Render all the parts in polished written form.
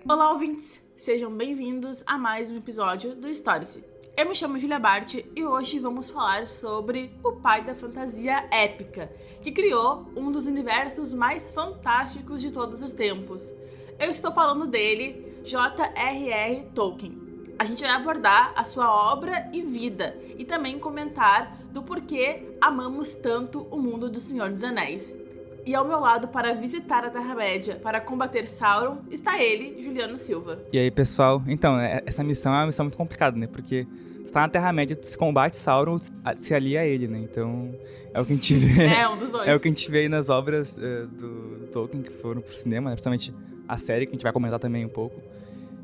Olá, ouvintes! Sejam bem-vindos a mais um episódio do Storyse. Eu me chamo Julia Bart e hoje vamos falar sobre o pai da fantasia épica, que criou um dos universos mais fantásticos de todos os tempos. Eu estou falando dele, J.R.R. Tolkien. A gente vai abordar a sua obra e vida e também comentar do porquê amamos tanto o mundo do Senhor dos Anéis. E ao meu lado, para visitar a Terra-média, para combater Sauron, está ele, Juliano Silva. E aí, pessoal? Então, essa missão é uma missão muito complicada, né? Porque você tá na Terra-média, tu se combate Sauron, se alia a ele, né? Então, é o que a gente vê. Um dos dois. É o que a gente vê aí nas obras do Tolkien, que foram pro cinema, né? Principalmente a série, que a gente vai comentar também um pouco.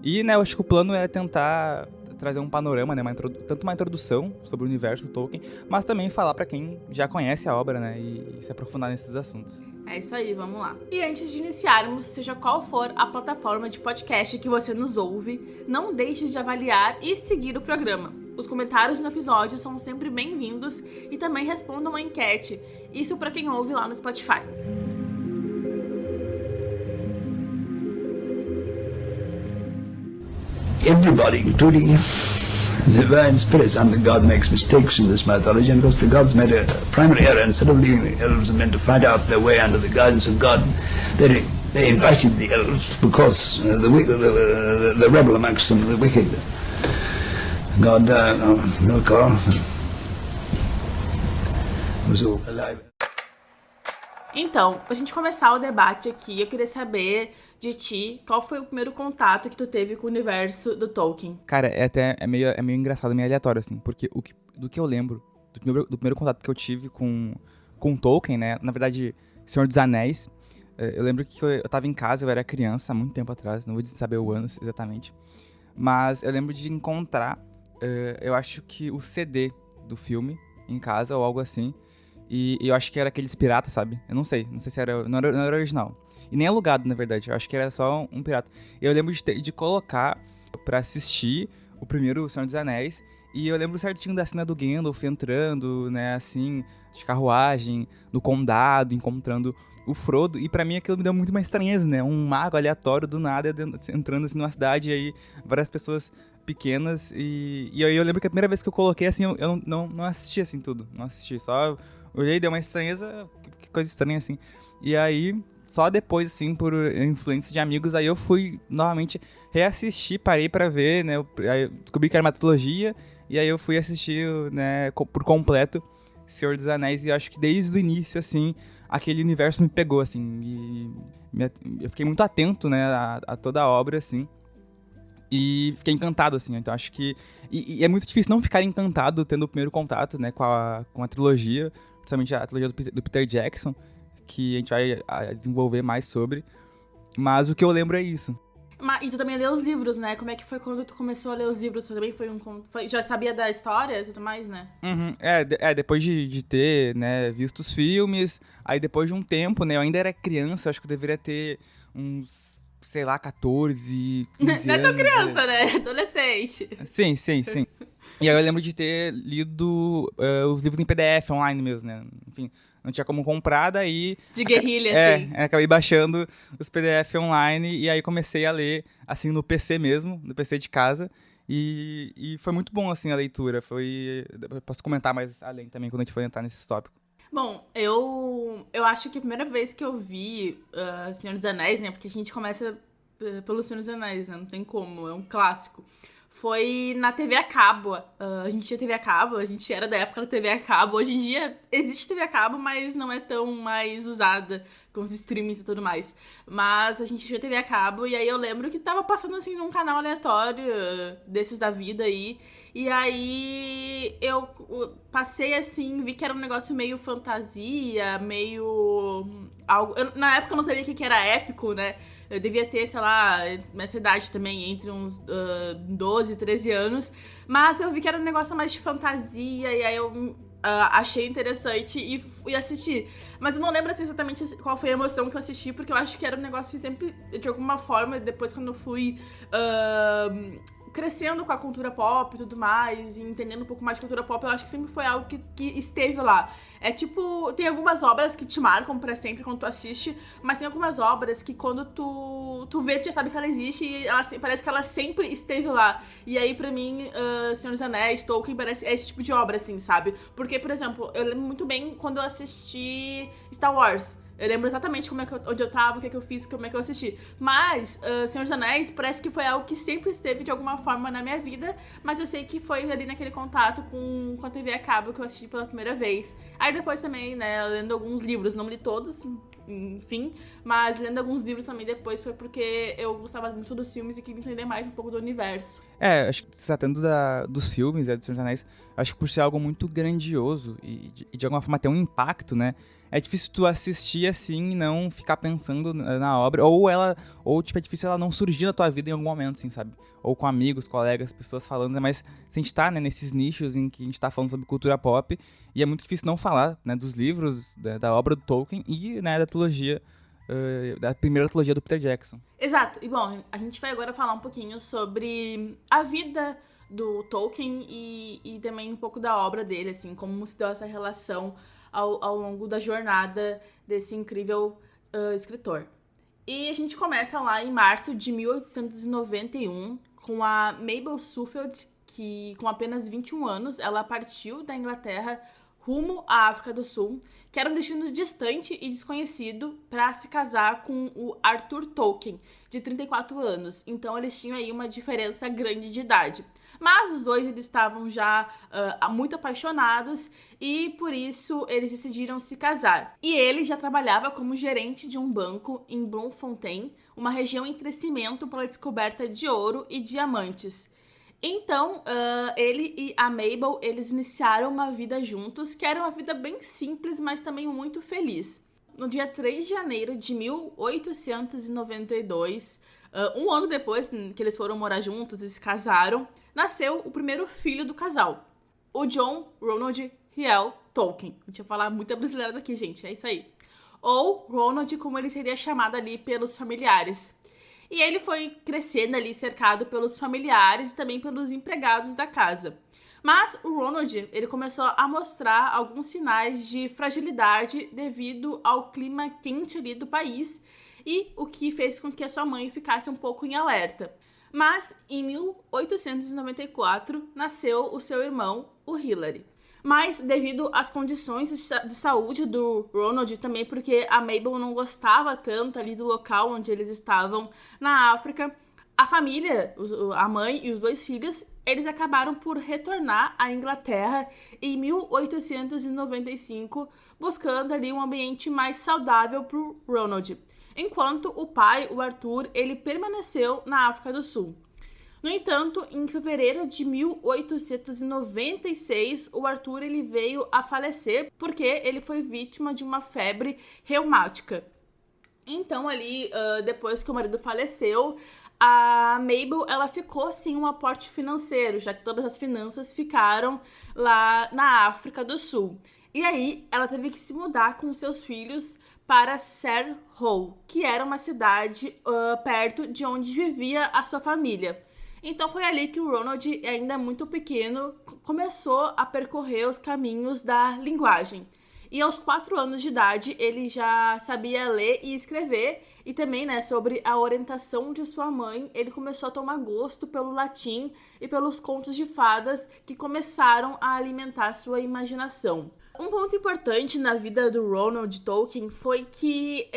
E, né, eu acho que o plano é tentar trazer um panorama, né? Tanto uma introdução sobre o universo do Tolkien, mas também falar pra quem já conhece a obra, né? E se aprofundar nesses assuntos. É isso aí, vamos lá. E antes de iniciarmos, seja qual for a plataforma de podcast que você nos ouve, não deixe de avaliar e seguir o programa. Os comentários no episódio são sempre bem-vindos e também respondam a enquete, isso para quem ouve lá no Spotify. Everybody, including the divine spirits, and the god makes mistakes in this mythology, and because the gods made a primary error, instead of leaving the elves and men to find out their way under the guidance of God, they invited the elves because the rebel amongst them, the wicked god Melkor, was all alive. Então, pra gente começar o debate aqui, eu queria saber de ti, qual foi o primeiro contato que tu teve com o universo do Tolkien? Cara, é meio engraçado, meio aleatório, assim, porque do que eu lembro, do primeiro contato que eu tive com Tolkien, né, na verdade, Senhor dos Anéis, eu lembro que eu tava em casa, eu era criança, há muito tempo atrás, não vou saber o ano exatamente, mas eu lembro de encontrar, eu acho que o CD do filme em casa, ou algo assim, e eu acho que era aqueles piratas, sabe? Eu não sei se era, não era original. E nem alugado, na verdade. Eu acho que era só um pirata. E eu lembro de colocar pra assistir o primeiro Senhor dos Anéis. E eu lembro certinho da cena do Gandalf entrando, né, assim, de carruagem, no condado, encontrando o Frodo. E pra mim aquilo me deu muito mais estranheza, né? Um mago aleatório do nada entrando assim numa cidade e aí várias pessoas pequenas. E aí eu lembro que a primeira vez que eu coloquei, assim, eu não assisti assim tudo. Não assisti, só olhei, deu uma estranheza, que coisa estranha assim. E aí, só depois, assim, por influência de amigos, aí eu fui novamente reassistir, parei pra ver, né, aí eu descobri que era uma trilogia, e aí eu fui assistir, né, por completo Senhor dos Anéis, e eu acho que desde o início, assim, aquele universo me pegou, assim, e eu fiquei muito atento, né, a toda a obra, assim, e fiquei encantado, assim, então acho que... E é muito difícil não ficar encantado tendo o primeiro contato, né, com a trilogia, principalmente a trilogia do Peter Jackson, que a gente vai desenvolver mais sobre. Mas o que eu lembro é isso. E tu também leu os livros, né? Como é que foi quando tu começou a ler os livros? Você também já sabia da história e tudo mais, né? Uhum. Depois de ter, né, visto os filmes, aí depois de um tempo, né, eu ainda era criança, acho que eu deveria ter uns, sei lá, 14, 15 anos. Não é tão criança, né? Adolescente. Sim. E aí eu lembro de ter lido os livros em PDF online mesmo, né? Enfim, não tinha como comprar, daí... De guerrilha, assim. Acabei baixando os PDF online e aí comecei a ler, assim, no PC mesmo, no PC de casa. E foi muito bom, assim, a leitura. Eu posso comentar mais além também quando a gente for entrar nesses tópicos. Bom, eu acho que a primeira vez que eu vi Senhor dos Anéis, né? Porque a gente começa pelo Senhor dos Anéis, né? Não tem como, é um clássico. Foi na TV a cabo. A gente tinha TV a cabo, a gente era da época da TV a cabo. Hoje em dia existe TV a cabo, mas não é tão mais usada com os streamings e tudo mais. Mas a gente tinha TV a cabo e aí eu lembro que tava passando assim num canal aleatório desses da vida aí. E aí eu passei assim, vi que era um negócio meio fantasia, meio... na época eu não sabia o que era épico, né? Eu devia ter, sei lá, nessa idade também, entre uns 12, 13 anos. Mas eu vi que era um negócio mais de fantasia, e aí eu achei interessante e fui assistir. Mas eu não lembro assim, exatamente qual foi a emoção que eu assisti, porque eu acho que era um negócio que sempre, de alguma forma, depois quando eu fui crescendo com a cultura pop e tudo mais, e entendendo um pouco mais de cultura pop, eu acho que sempre foi algo que esteve lá. É tipo, tem algumas obras que te marcam pra sempre quando tu assiste, mas tem algumas obras que quando tu vê, tu já sabe que ela existe e parece que ela sempre esteve lá. E aí, pra mim, Senhor dos Anéis, Tolkien, parece esse tipo de obra, assim, sabe? Porque, por exemplo, eu lembro muito bem quando eu assisti Star Wars. Eu lembro exatamente onde eu tava, o que eu fiz, como é que eu assisti. Mas, Senhor dos Anéis parece que foi algo que sempre esteve de alguma forma na minha vida, mas eu sei que foi ali naquele contato com a TV a cabo que eu assisti pela primeira vez. Aí depois também, né, lendo alguns livros, não li todos, enfim, mas lendo alguns livros também depois foi porque eu gostava muito dos filmes e queria entender mais um pouco do universo. Acho que se tratando dos filmes, do Senhor dos Anéis, acho que por ser algo muito grandioso e de alguma forma ter um impacto, né? É difícil tu assistir assim e não ficar pensando na obra, ou tipo, é difícil ela não surgir na tua vida em algum momento, assim, sabe? Ou com amigos, colegas, pessoas falando, mas se a gente tá, né, nesses nichos em que a gente tá falando sobre cultura pop, e é muito difícil não falar, né, dos livros, da obra do Tolkien e, né, da trilogia, da primeira trilogia do Peter Jackson. Exato, e bom, a gente vai agora falar um pouquinho sobre a vida do Tolkien e também um pouco da obra dele, assim, como se deu essa relação ao longo da jornada desse incrível escritor. E a gente começa lá em março de 1891 com a Mabel Suffield, que com apenas 21 anos, ela partiu da Inglaterra rumo à África do Sul, que era um destino distante e desconhecido, para se casar com o Arthur Tolkien, de 34 anos. Então eles tinham aí uma diferença grande de idade. Mas os dois eles estavam já muito apaixonados e por isso eles decidiram se casar. E ele já trabalhava como gerente de um banco em Bloemfontein, uma região em crescimento pela descoberta de ouro e diamantes. Então, ele e a Mabel, eles iniciaram uma vida juntos, que era uma vida bem simples, mas também muito feliz. No dia 3 de janeiro de 1892, um ano depois que eles foram morar juntos e se casaram, nasceu o primeiro filho do casal, o John Ronald Reuel Tolkien. A gente vai falar muita brasileira daqui, gente, é isso aí. Ou Ronald, como ele seria chamado ali pelos familiares. E ele foi crescendo ali, cercado pelos familiares e também pelos empregados da casa. Mas o Ronald, ele começou a mostrar alguns sinais de fragilidade devido ao clima quente ali do país e o que fez com que a sua mãe ficasse um pouco em alerta. Mas em 1894 nasceu o seu irmão, o Hilary. Mas devido às condições de saúde do Ronald, também porque a Mabel não gostava tanto ali do local onde eles estavam na África, a família, a mãe e os dois filhos, eles acabaram por retornar à Inglaterra em 1895, buscando ali um ambiente mais saudável para o Ronald. Enquanto o pai, o Arthur, ele permaneceu na África do Sul. No entanto, em fevereiro de 1896, o Arthur ele veio a falecer porque ele foi vítima de uma febre reumática. Então, ali, depois que o marido faleceu, a Mabel ela ficou sem um aporte financeiro, já que todas as finanças ficaram lá na África do Sul. E aí, ela teve que se mudar com seus filhos para Sarehole, que era uma cidade perto de onde vivia a sua família. Então foi ali que o Ronald, ainda muito pequeno, começou a percorrer os caminhos da linguagem. E aos 4 anos de idade, ele já sabia ler e escrever, e também, né, sobre a orientação de sua mãe, ele começou a tomar gosto pelo latim e pelos contos de fadas que começaram a alimentar sua imaginação. Um ponto importante na vida do Ronald Tolkien foi que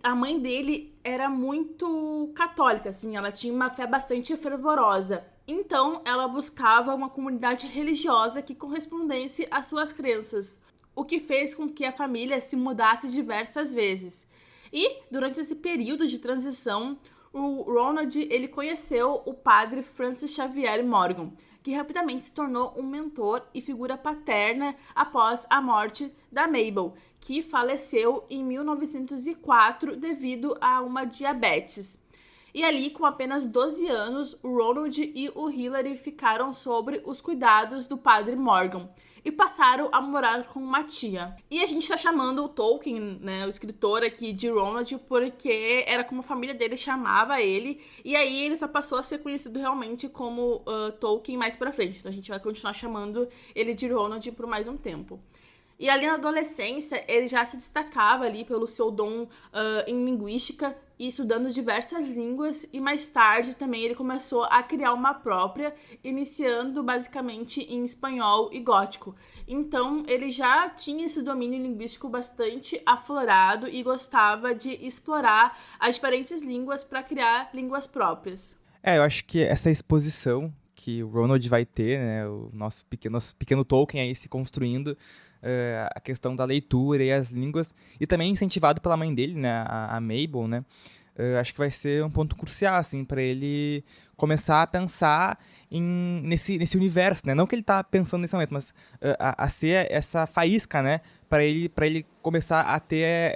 a mãe dele era muito católica, assim, ela tinha uma fé bastante fervorosa. Então, ela buscava uma comunidade religiosa que correspondesse às suas crenças, o que fez com que a família se mudasse diversas vezes. E, durante esse período de transição, o Ronald ele conheceu o padre Francis Xavier Morgan, que rapidamente se tornou um mentor e figura paterna após a morte da Mabel, que faleceu em 1904 devido a uma diabetes. E ali, com apenas 12 anos, o Ronald e o Hilary ficaram sob os cuidados do padre Morgan. e passaram a morar com uma tia. E a gente tá chamando o Tolkien, né, o escritor aqui, de Ronald, porque era como a família dele chamava ele, e aí ele só passou a ser conhecido realmente como Tolkien mais pra frente. Então a gente vai continuar chamando ele de Ronald por mais um tempo. E ali na adolescência, ele já se destacava ali pelo seu dom em linguística e estudando diversas línguas, e mais tarde também ele começou a criar uma própria, iniciando basicamente em espanhol e gótico. Então ele já tinha esse domínio linguístico bastante aflorado e gostava de explorar as diferentes línguas para criar línguas próprias. Eu acho que essa exposição que o Ronald vai ter, né, o nosso pequeno Tolkien aí se construindo, a questão da leitura e as línguas, e também incentivado pela mãe dele, né, a Mabel, né, acho que vai ser um ponto crucial, assim, para ele começar a pensar nesse universo, né, não que ele tá pensando nesse momento, mas a ser essa faísca, né, para ele começar a ter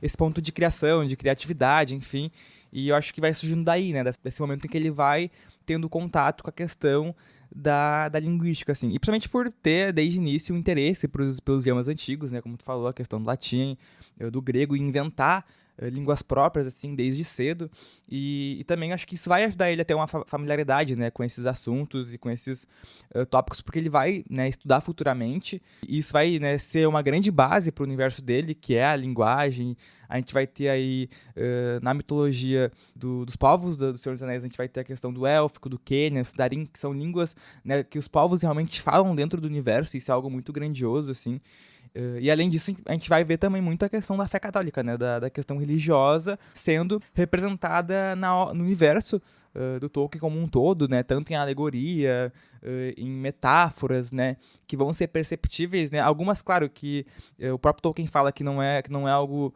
esse ponto de criação, de criatividade, enfim, e eu acho que vai surgindo daí, né, desse momento em que ele vai tendo contato com a questão da linguística, assim. E principalmente por ter, desde o início, um interesse pelos idiomas antigos, né? Como tu falou, a questão do latim, do grego, e inventar línguas próprias, assim, desde cedo. E também acho que isso vai ajudar ele a ter uma familiaridade, né? Com esses assuntos e com esses tópicos, porque ele vai, né, estudar futuramente. E isso vai, né, ser uma grande base para o universo dele, que é a linguagem. A gente vai ter aí, na mitologia dos povos do Senhor dos Anéis, a gente vai ter a questão do élfico, do Quenya, os Darin, que são línguas, né, que os povos realmente falam dentro do universo, e isso é algo muito grandioso, assim. E além disso, a gente vai ver também muito a questão da fé católica, né, da questão religiosa sendo representada no universo do Tolkien como um todo, né, tanto em alegoria, em metáforas, né, que vão ser perceptíveis, né, algumas, claro, que o próprio Tolkien fala que não é algo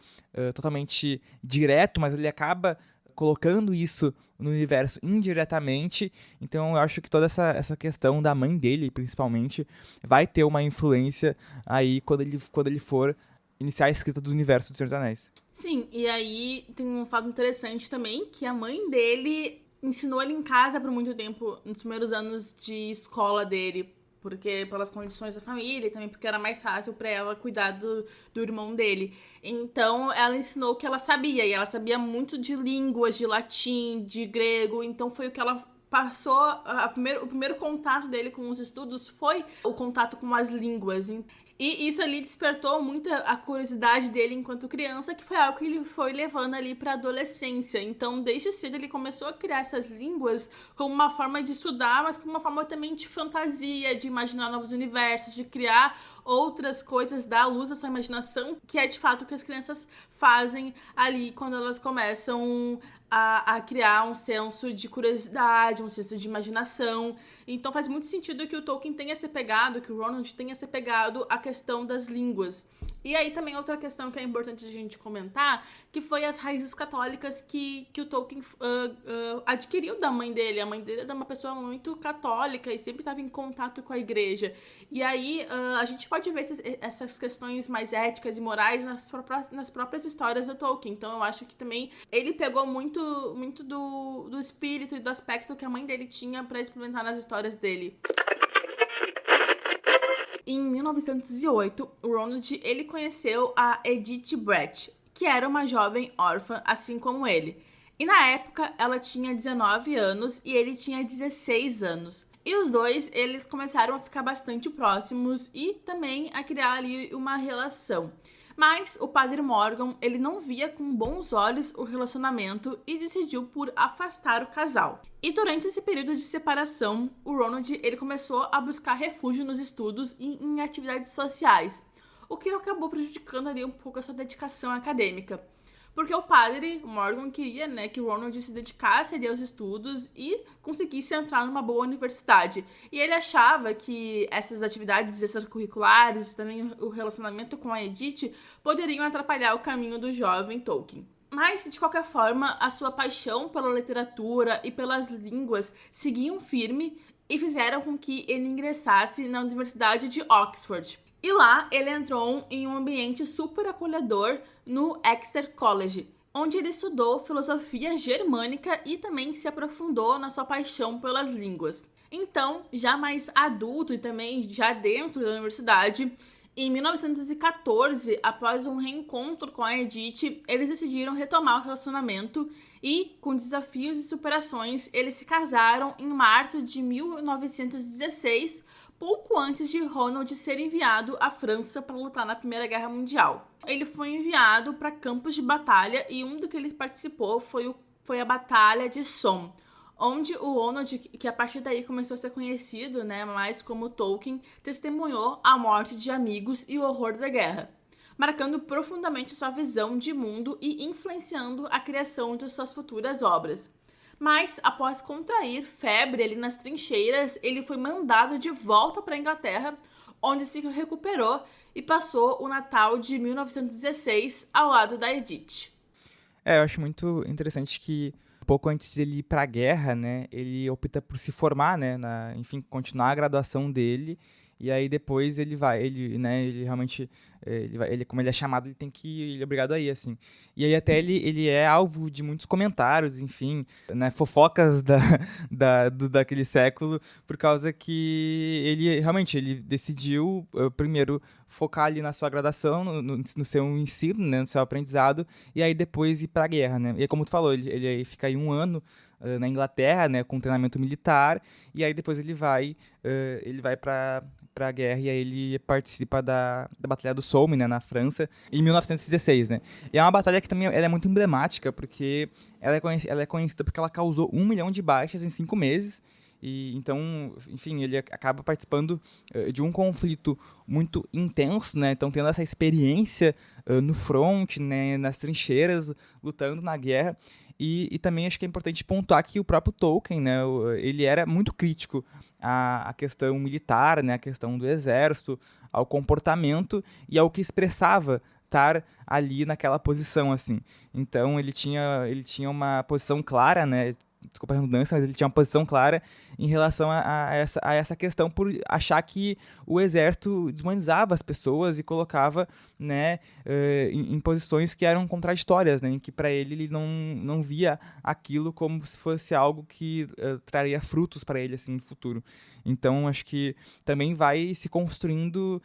totalmente direto, mas ele acaba colocando isso no universo indiretamente. Então eu acho que toda essa questão da mãe dele, principalmente, vai ter uma influência aí quando ele for iniciar a escrita do universo do Senhor dos Anéis. Sim, e aí tem um fato interessante também, que a mãe dele ensinou ele em casa por muito tempo, nos primeiros anos de escola dele, porque pelas condições da família e também porque era mais fácil pra ela cuidar do irmão dele. Então ela ensinou o que ela sabia, e ela sabia muito de línguas, de latim, de grego, então foi o que ela passou, o primeiro contato dele com os estudos foi o contato com as línguas. E isso ali despertou muita a curiosidade dele enquanto criança, que foi algo que ele foi levando ali pra adolescência. Então, desde cedo, ele começou a criar essas línguas como uma forma de estudar, mas como uma forma também de fantasia, de imaginar novos universos, de criar outras coisas, dar luz à sua imaginação, que é de fato o que as crianças fazem ali quando elas começam a criar um senso de curiosidade, um senso de imaginação. Então faz muito sentido que o Tolkien tenha se pegado, que o Ronald tenha se pegado à questão das línguas. E aí também outra questão que é importante a gente comentar, que foi as raízes católicas que o Tolkien adquiriu da mãe dele. A mãe dele era uma pessoa muito católica e sempre estava em contato com a igreja. E aí a gente pode ver essas questões mais éticas e morais nas próprias histórias do Tolkien. Então eu acho que também ele pegou muito do espírito e do aspecto que a mãe dele tinha para experimentar nas histórias dele. Em 1908, o Ronald ele conheceu a Edith Brett, que era uma jovem órfã, assim como ele. E na época, ela tinha 19 anos e ele tinha 16 anos. E os dois, eles começaram a ficar bastante próximos e também a criar ali uma relação. Mas o padre Morgan, ele não via com bons olhos o relacionamento e decidiu por afastar o casal. E durante esse período de separação, o Ronald ele começou a buscar refúgio nos estudos e em atividades sociais, o que acabou prejudicando ali um pouco a sua dedicação acadêmica. Porque o padre Morgan queria, né, que o Ronald se dedicasse ali aos estudos e conseguisse entrar numa boa universidade. E ele achava que essas atividades extracurriculares, também o relacionamento com a Edith, poderiam atrapalhar o caminho do jovem Tolkien. Mas, de qualquer forma, a sua paixão pela literatura e pelas línguas seguiam firme e fizeram com que ele ingressasse na Universidade de Oxford. E lá, ele entrou em um ambiente super acolhedor no Exeter College, onde ele estudou filosofia germânica e também se aprofundou na sua paixão pelas línguas. Então, já mais adulto e também já dentro da universidade, em 1914, após um reencontro com a Edith, eles decidiram retomar o relacionamento e, com desafios e superações, eles se casaram em março de 1916, pouco antes de Ronald ser enviado à França para lutar na Primeira Guerra Mundial. Ele foi enviado para campos de batalha e um do que ele participou foi a Batalha de Somme, onde o Ronald, que a partir daí começou a ser conhecido, né, mais como Tolkien, testemunhou a morte de amigos e o horror da guerra, marcando profundamente sua visão de mundo e influenciando a criação de suas futuras obras. Mas, após contrair febre ali nas trincheiras, ele foi mandado de volta para a Inglaterra, onde se recuperou e passou o Natal de 1916 ao lado da Edith. Eu acho muito interessante que pouco antes de ele ir para a guerra, né, ele opta por se formar, né, enfim, continuar a graduação dele, e aí depois ele realmente, como ele é chamado, ele é obrigado a ir, assim. E aí até ele é alvo de muitos comentários, enfim, né, fofocas daquele século, por causa que ele decidiu, primeiro, focar ali na sua graduação, no seu ensino, né, no seu aprendizado, e aí depois ir para a guerra, né. E aí, como tu falou, ele fica aí 1 ano na Inglaterra, né, com treinamento militar, e aí depois ele vai para a guerra, e aí ele participa da Batalha do Somme, né, na França, em 1916, né. E é uma batalha que também ela é muito emblemática, porque ela é conhecida porque ela causou 1 milhão de baixas em 5 meses, e então, enfim, ele acaba participando de um conflito muito intenso, né, então tendo essa experiência no front, né, nas trincheiras, lutando na guerra. E também acho que é importante pontuar que o próprio Tolkien, né, ele era muito crítico à questão militar, né, à questão do exército, ao comportamento e ao que expressava estar ali naquela posição, assim. Então ele tinha uma posição clara, né, desculpa a redundância, mas ele tinha uma posição clara em relação a essa questão, por achar que o exército desumanizava as pessoas e colocava, né, em posições que eram contraditórias, né, em que para ele não via aquilo como se fosse algo que traria frutos para ele assim, no futuro. Então acho que também vai se construindo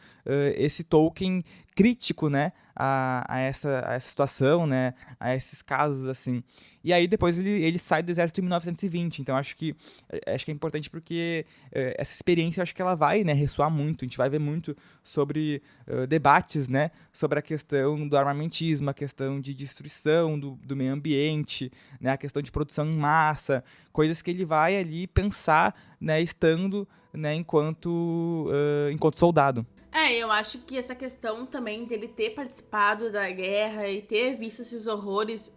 esse Tolkien crítico, né, a essa situação, né, a esses casos assim. E aí depois ele sai do exército em 1920, então acho que é importante porque essa experiência, eu acho que ela vai, né, ressoar muito, a gente vai ver muito sobre debates, né, sobre a questão do armamentismo, a questão de destruição do meio ambiente, né, a questão de produção em massa, coisas que ele vai ali pensar, né, estando, né, enquanto soldado. Eu acho que essa questão também dele ter participado da guerra e ter visto esses horrores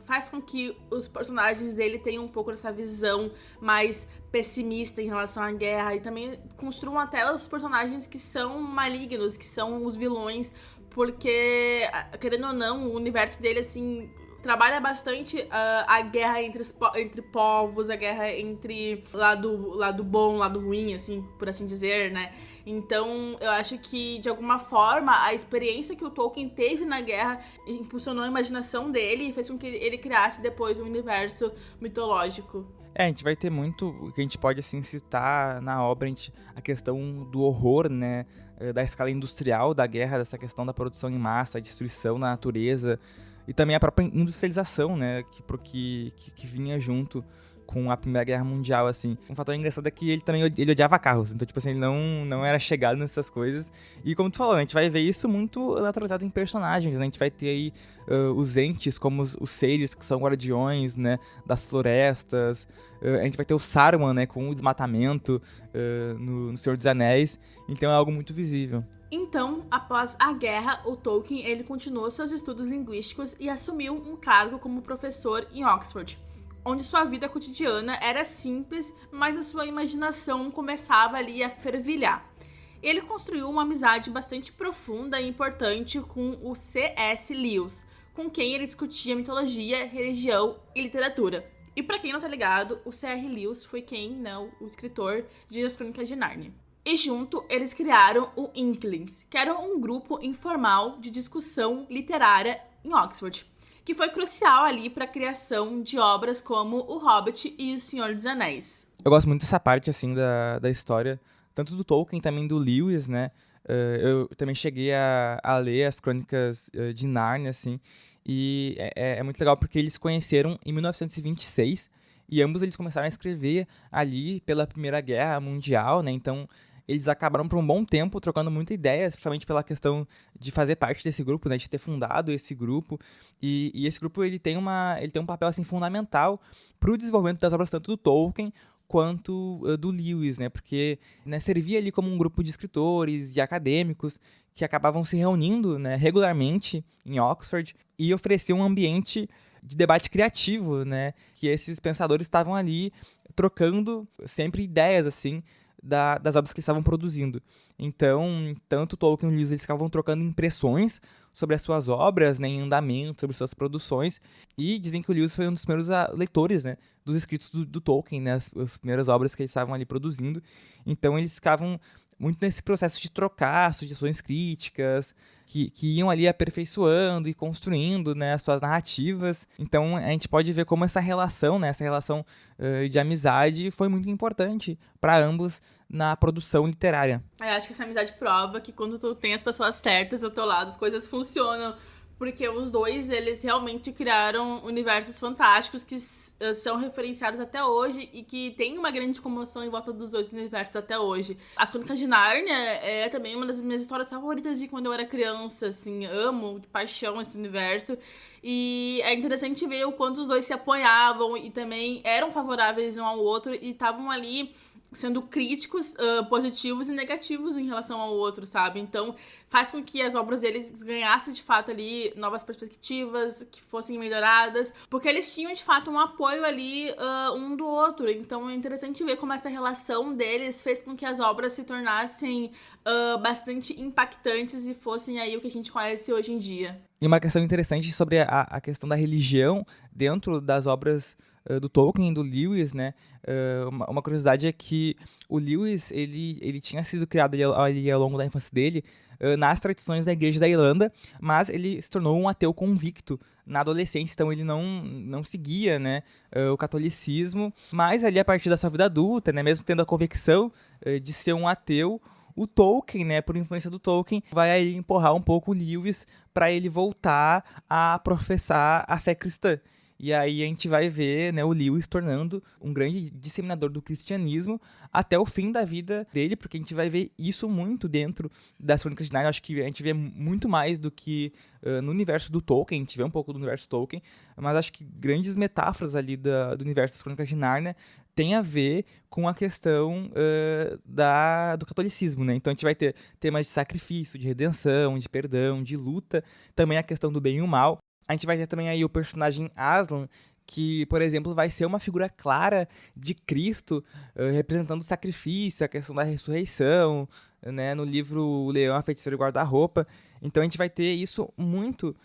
faz com que os personagens dele tenham um pouco dessa visão mais pessimista em relação à guerra e também construam até os personagens que são malignos, que são os vilões, porque, querendo ou não, o universo dele, assim, trabalha bastante a guerra entre povos, a guerra entre lado bom, lado ruim, assim, por assim dizer, né? Então, eu acho que, de alguma forma, a experiência que o Tolkien teve na guerra impulsionou a imaginação dele e fez com que ele criasse depois um universo mitológico. A gente vai ter muito, o que a gente pode, assim, citar na obra, a questão do horror, né, da escala industrial da guerra, dessa questão da produção em massa, a destruição da natureza, e também a própria industrialização, né, que vinha junto com a Primeira Guerra Mundial, assim. Um fator engraçado é que ele também odiava carros, então, tipo assim, ele não era chegado nessas coisas. E como tu falou, a gente vai ver isso muito naturalizado em personagens, né? A gente vai ter aí os entes, como os seres que são guardiões, né, das florestas. A gente vai ter o Saruman, né, com o desmatamento no Senhor dos Anéis. Então é algo muito visível. Então, após a guerra, o Tolkien ele continuou seus estudos linguísticos e assumiu um cargo como professor em Oxford, onde sua vida cotidiana era simples, mas a sua imaginação começava ali a fervilhar. Ele construiu uma amizade bastante profunda e importante com o C.S. Lewis, com quem ele discutia mitologia, religião e literatura. E pra quem não tá ligado, o C.R. Lewis foi o escritor de As Crônicas de Nárnia. E junto, eles criaram o Inklings, que era um grupo informal de discussão literária em Oxford, que foi crucial ali para a criação de obras como O Hobbit e O Senhor dos Anéis. Eu gosto muito dessa parte, assim, da história, tanto do Tolkien, também do Lewis, né? Eu também cheguei a ler as Crônicas de Nárnia, assim, e é muito legal porque eles se conheceram em 1926 e ambos eles começaram a escrever ali pela Primeira Guerra Mundial, né? Então, eles acabaram por um bom tempo trocando muita ideia, principalmente pela questão de fazer parte desse grupo, né? De ter fundado esse grupo. E esse grupo ele tem um papel assim, fundamental para o desenvolvimento das obras tanto do Tolkien quanto do Lewis, né? Porque, né, servia ali como um grupo de escritores e acadêmicos que acabavam se reunindo, né, regularmente em Oxford e ofereciam um ambiente de debate criativo, né? Que esses pensadores estavam ali trocando sempre ideias, assim, das obras que eles estavam produzindo. Então, tanto Tolkien e Lewis eles ficavam trocando impressões sobre as suas obras, né, em andamento, sobre suas produções, e dizem que o Lewis foi um dos primeiros leitores, né, dos escritos do Tolkien, né, as primeiras obras que eles estavam ali produzindo. Então, eles ficavam muito nesse processo de trocar sugestões críticas, que iam ali aperfeiçoando e construindo, né, as suas narrativas. Então, a gente pode ver como essa relação, né, de amizade foi muito importante para ambos na produção literária. Eu acho que essa amizade prova que quando tu tem as pessoas certas ao teu lado, as coisas funcionam. Porque os dois, eles realmente criaram universos fantásticos que são referenciados até hoje e que tem uma grande comoção em volta dos dois universos até hoje. As Crônicas de Nárnia é também uma das minhas histórias favoritas de quando eu era criança, assim, amo de paixão esse universo. E é interessante ver o quanto os dois se apoiavam e também eram favoráveis um ao outro e estavam ali sendo críticos, positivos e negativos em relação ao outro, sabe? Então, faz com que as obras deles ganhassem, de fato, ali novas perspectivas, que fossem melhoradas, porque eles tinham, de fato, um apoio ali um do outro. Então, é interessante ver como essa relação deles fez com que as obras se tornassem bastante impactantes e fossem aí o que a gente conhece hoje em dia. E uma questão interessante sobre a questão da religião dentro das obras do Tolkien e do Lewis, né? Uma curiosidade é que o Lewis, ele tinha sido criado ali ao longo da infância dele nas tradições da Igreja da Irlanda, mas ele se tornou um ateu convicto na adolescência, então ele não seguia, né, o catolicismo, mas ali a partir da sua vida adulta, né, mesmo tendo a convicção de ser um ateu, o Tolkien, né, por influência do Tolkien, vai aí empurrar um pouco o Lewis para ele voltar a professar a fé cristã. E aí a gente vai ver, né, o Lewis tornando um grande disseminador do cristianismo até o fim da vida dele, porque a gente vai ver isso muito dentro das Crônicas de Nárnia. Acho que a gente vê muito mais do que no universo do Tolkien, a gente vê um pouco do universo Tolkien, mas acho que grandes metáforas ali do universo das Crônicas de Nárnia tem a ver com a questão do catolicismo, né? Então a gente vai ter temas de sacrifício, de redenção, de perdão, de luta, também a questão do bem e o mal. A gente vai ter também aí o personagem Aslan, que, por exemplo, vai ser uma figura clara de Cristo, representando o sacrifício, a questão da ressurreição, né, no livro O Leão, a Feiticeira e o Guarda-Roupa. Então a gente vai ter isso muito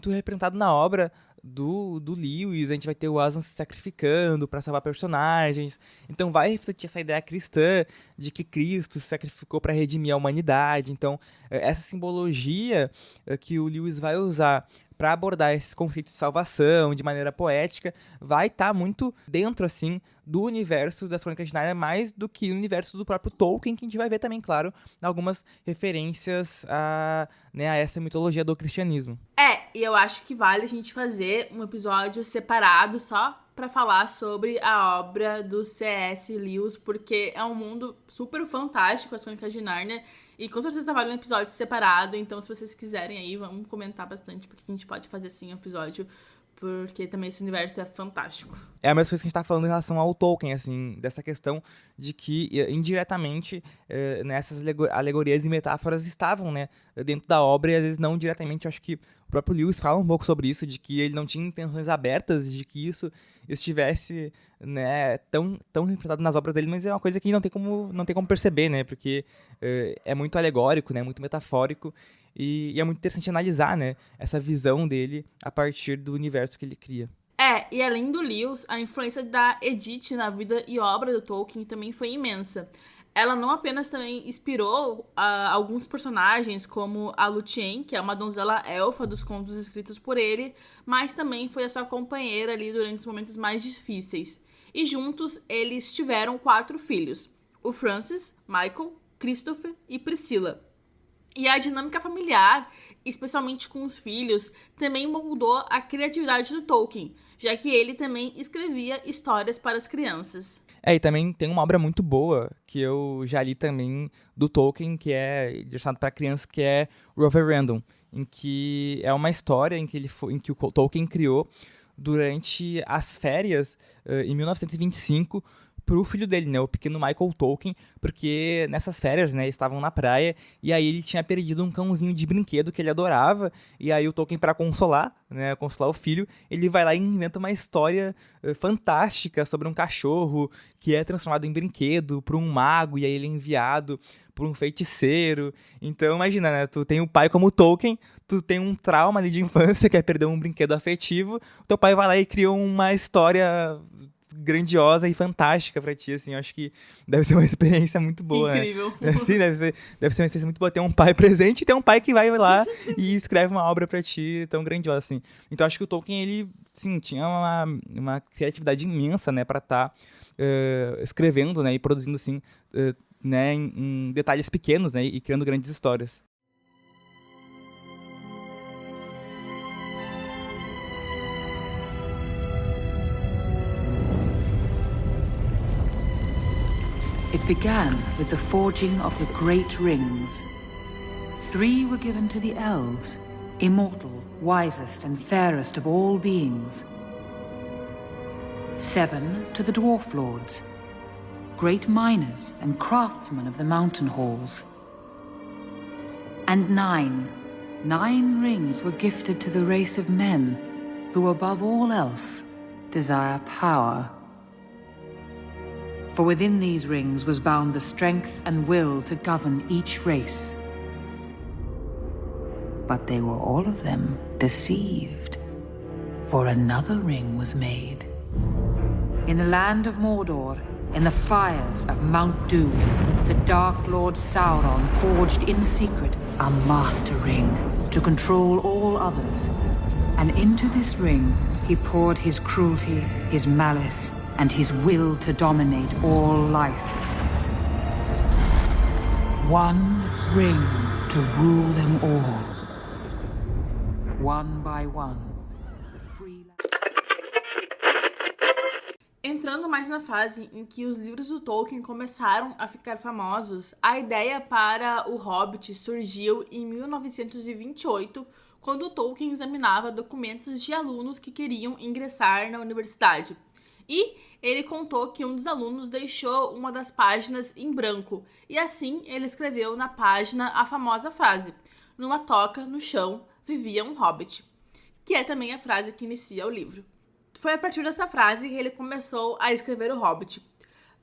representado na obra do Lewis. A gente vai ter o Aslan se sacrificando para salvar personagens. Então vai refletir essa ideia cristã de que Cristo se sacrificou para redimir a humanidade. Então essa simbologia que o Lewis vai usar para abordar esses conceitos de salvação de maneira poética, vai estar muito dentro, assim, do universo das Crônicas de Nárnia, mais do que o universo do próprio Tolkien, que a gente vai ver também, claro, algumas referências a essa mitologia do cristianismo. E eu acho que vale a gente fazer um episódio separado só para falar sobre a obra do C.S. Lewis, porque é um mundo super fantástico, as Crônicas de Nárnia, e com certeza vale um episódio separado. Então, se vocês quiserem aí, vamos comentar bastante, porque a gente pode fazer sim um episódio, porque também esse universo é fantástico. É a mesma coisa que a gente tá falando em relação ao Tolkien, assim, dessa questão de que, indiretamente, nessas alegorias e metáforas estavam, né, dentro da obra, e às vezes não diretamente. Eu acho que o próprio Lewis fala um pouco sobre isso, de que ele não tinha intenções abertas, de que isso estivesse, né, tão representado nas obras dele, mas é uma coisa que não tem como perceber, né, porque é muito alegórico, né, muito metafórico, e é muito interessante analisar, né, essa visão dele a partir do universo que ele cria. E além do Lewis, a influência da Edith na vida e obra do Tolkien também foi imensa. ela não apenas também inspirou alguns personagens, como a Lúthien, que é uma donzela elfa dos contos escritos por ele, mas também foi a sua companheira ali durante os momentos mais difíceis. E juntos eles tiveram 4 filhos: o Francis, Michael, Christopher e Priscilla. E a dinâmica familiar, especialmente com os filhos, também moldou a criatividade do Tolkien, já que ele também escrevia histórias para as crianças. E também tem uma obra muito boa que eu já li também do Tolkien, que é direcionado para criança, que é Roverandom, em que é uma história em que o Tolkien criou durante as férias em 1925 pro filho dele, né, o pequeno Michael Tolkien, porque nessas férias, né, estavam na praia e aí ele tinha perdido um cãozinho de brinquedo que ele adorava, e aí o Tolkien, para consolar o filho, ele vai lá e inventa uma história fantástica sobre um cachorro que é transformado em brinquedo por um mago, e aí ele é enviado por um feiticeiro. Então imagina, né, tu tem um pai como o Tolkien, tu tem um trauma ali de infância, que é perder um brinquedo afetivo, teu pai vai lá e cria uma história grandiosa e fantástica pra ti, assim. Eu acho que deve ser uma experiência muito boa, Incrível. Né? Sim, deve ser uma experiência muito boa ter um pai presente e ter um pai que vai lá e escreve uma obra pra ti tão grandiosa, assim. Então, acho que o Tolkien, ele, sim, tinha uma criatividade imensa, né, pra estar escrevendo, né, e produzindo, assim, né, em detalhes pequenos, né, e criando grandes histórias. It began with the forging of the great rings. 3 were given to the elves, immortal, wisest and fairest of all beings. 7 to the dwarf lords, great miners and craftsmen of the mountain halls. And 9 rings were gifted to the race of men, who above all else desire power. For within these rings was bound the strength and will to govern each race. But they were all of them deceived, for another ring was made. In the land of Mordor, in the fires of Mount Doom, the Dark Lord Sauron forged in secret a master ring to control all others. And into this ring he poured his cruelty, his malice, and his will to dominate all life. One ring to rule them all. One by one, the free... Entrando mais na fase em que os livros do Tolkien começaram a ficar famosos, a ideia para O Hobbit surgiu em 1928, quando Tolkien examinava documentos de alunos que queriam ingressar na universidade. E ele contou que um dos alunos deixou uma das páginas em branco, e assim ele escreveu na página a famosa frase: "Numa toca, no chão, vivia um hobbit", que é também a frase que inicia o livro. Foi a partir dessa frase que ele começou a escrever O Hobbit.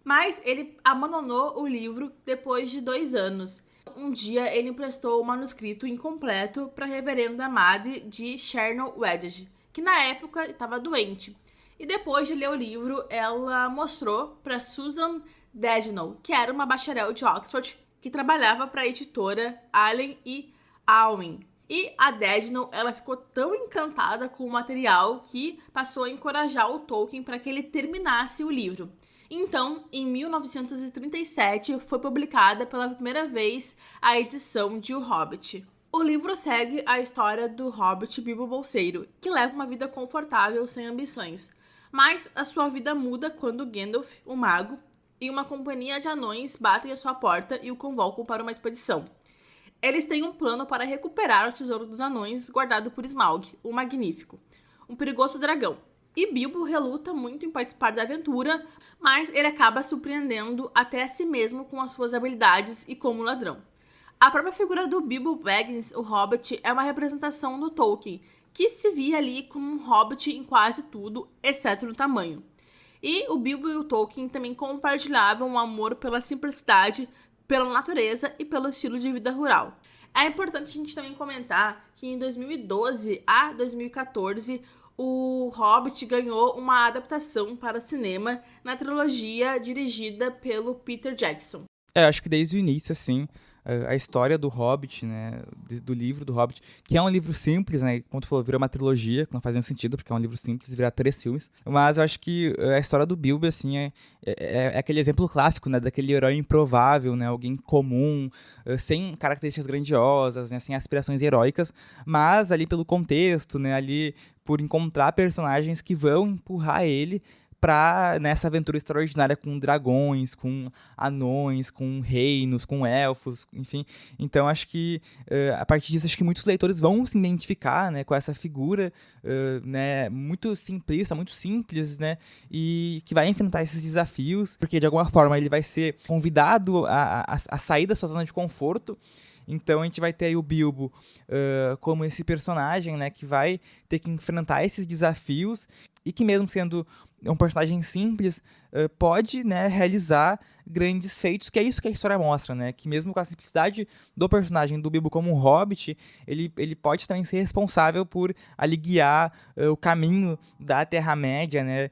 Mas ele abandonou o livro depois de 2 anos. Um dia ele emprestou o manuscrito incompleto para a reverenda Madre de Chernow Wedge, que na época estava doente. E depois de ler o livro, ela mostrou para Susan Dagenhall, que era uma bacharel de Oxford, que trabalhava para a editora Allen e Unwin. E a Dagenhall, ela ficou tão encantada com o material que passou a encorajar o Tolkien para que ele terminasse o livro. Então, em 1937, foi publicada pela primeira vez a edição de O Hobbit. O livro segue a história do Hobbit Bilbo Bolseiro, que leva uma vida confortável sem ambições. Mas a sua vida muda quando Gandalf, o mago, e uma companhia de anões batem à sua porta e o convocam para uma expedição. Eles têm um plano para recuperar o tesouro dos anões guardado por Smaug, o Magnífico, um perigoso dragão. E Bilbo reluta muito em participar da aventura, mas ele acaba surpreendendo até a si mesmo com as suas habilidades e como ladrão. A própria figura do Bilbo Baggins, o Hobbit, é uma representação do Tolkien, que se via ali como um hobbit em quase tudo, exceto no tamanho. E o Bilbo e o Tolkien também compartilhavam um amor pela simplicidade, pela natureza e pelo estilo de vida rural. É importante a gente também comentar que em 2012 a 2014, o Hobbit ganhou uma adaptação para o cinema na trilogia dirigida pelo Peter Jackson. Eu acho que desde o início, assim, a história do Hobbit, né, do livro do Hobbit, que é um livro simples, né, como tu falou, virou uma trilogia, que não faz nenhum sentido, porque é um livro simples, virar 3 filmes, mas eu acho que a história do Bilbo, assim, é aquele exemplo clássico, né, daquele herói improvável, né, alguém comum, sem características grandiosas, né, sem aspirações heróicas, mas ali pelo contexto, né, ali por encontrar personagens que vão empurrar ele pra nessa aventura extraordinária com dragões, com anões, com reinos, com elfos, enfim. Então acho que a partir disso acho que muitos leitores vão se identificar, né, com essa figura, né, muito simplista, muito simples, né, e que vai enfrentar esses desafios, porque de alguma forma ele vai ser convidado a sair da sua zona de conforto. Então a gente vai ter aí o Bilbo como esse personagem, né, que vai ter que enfrentar esses desafios e que mesmo sendo um personagem simples, pode, né, realizar grandes feitos, que é isso que a história mostra, né, que mesmo com a simplicidade do personagem do Bilbo como um hobbit, ele pode também ser responsável por ali guiar o caminho da Terra-média, né,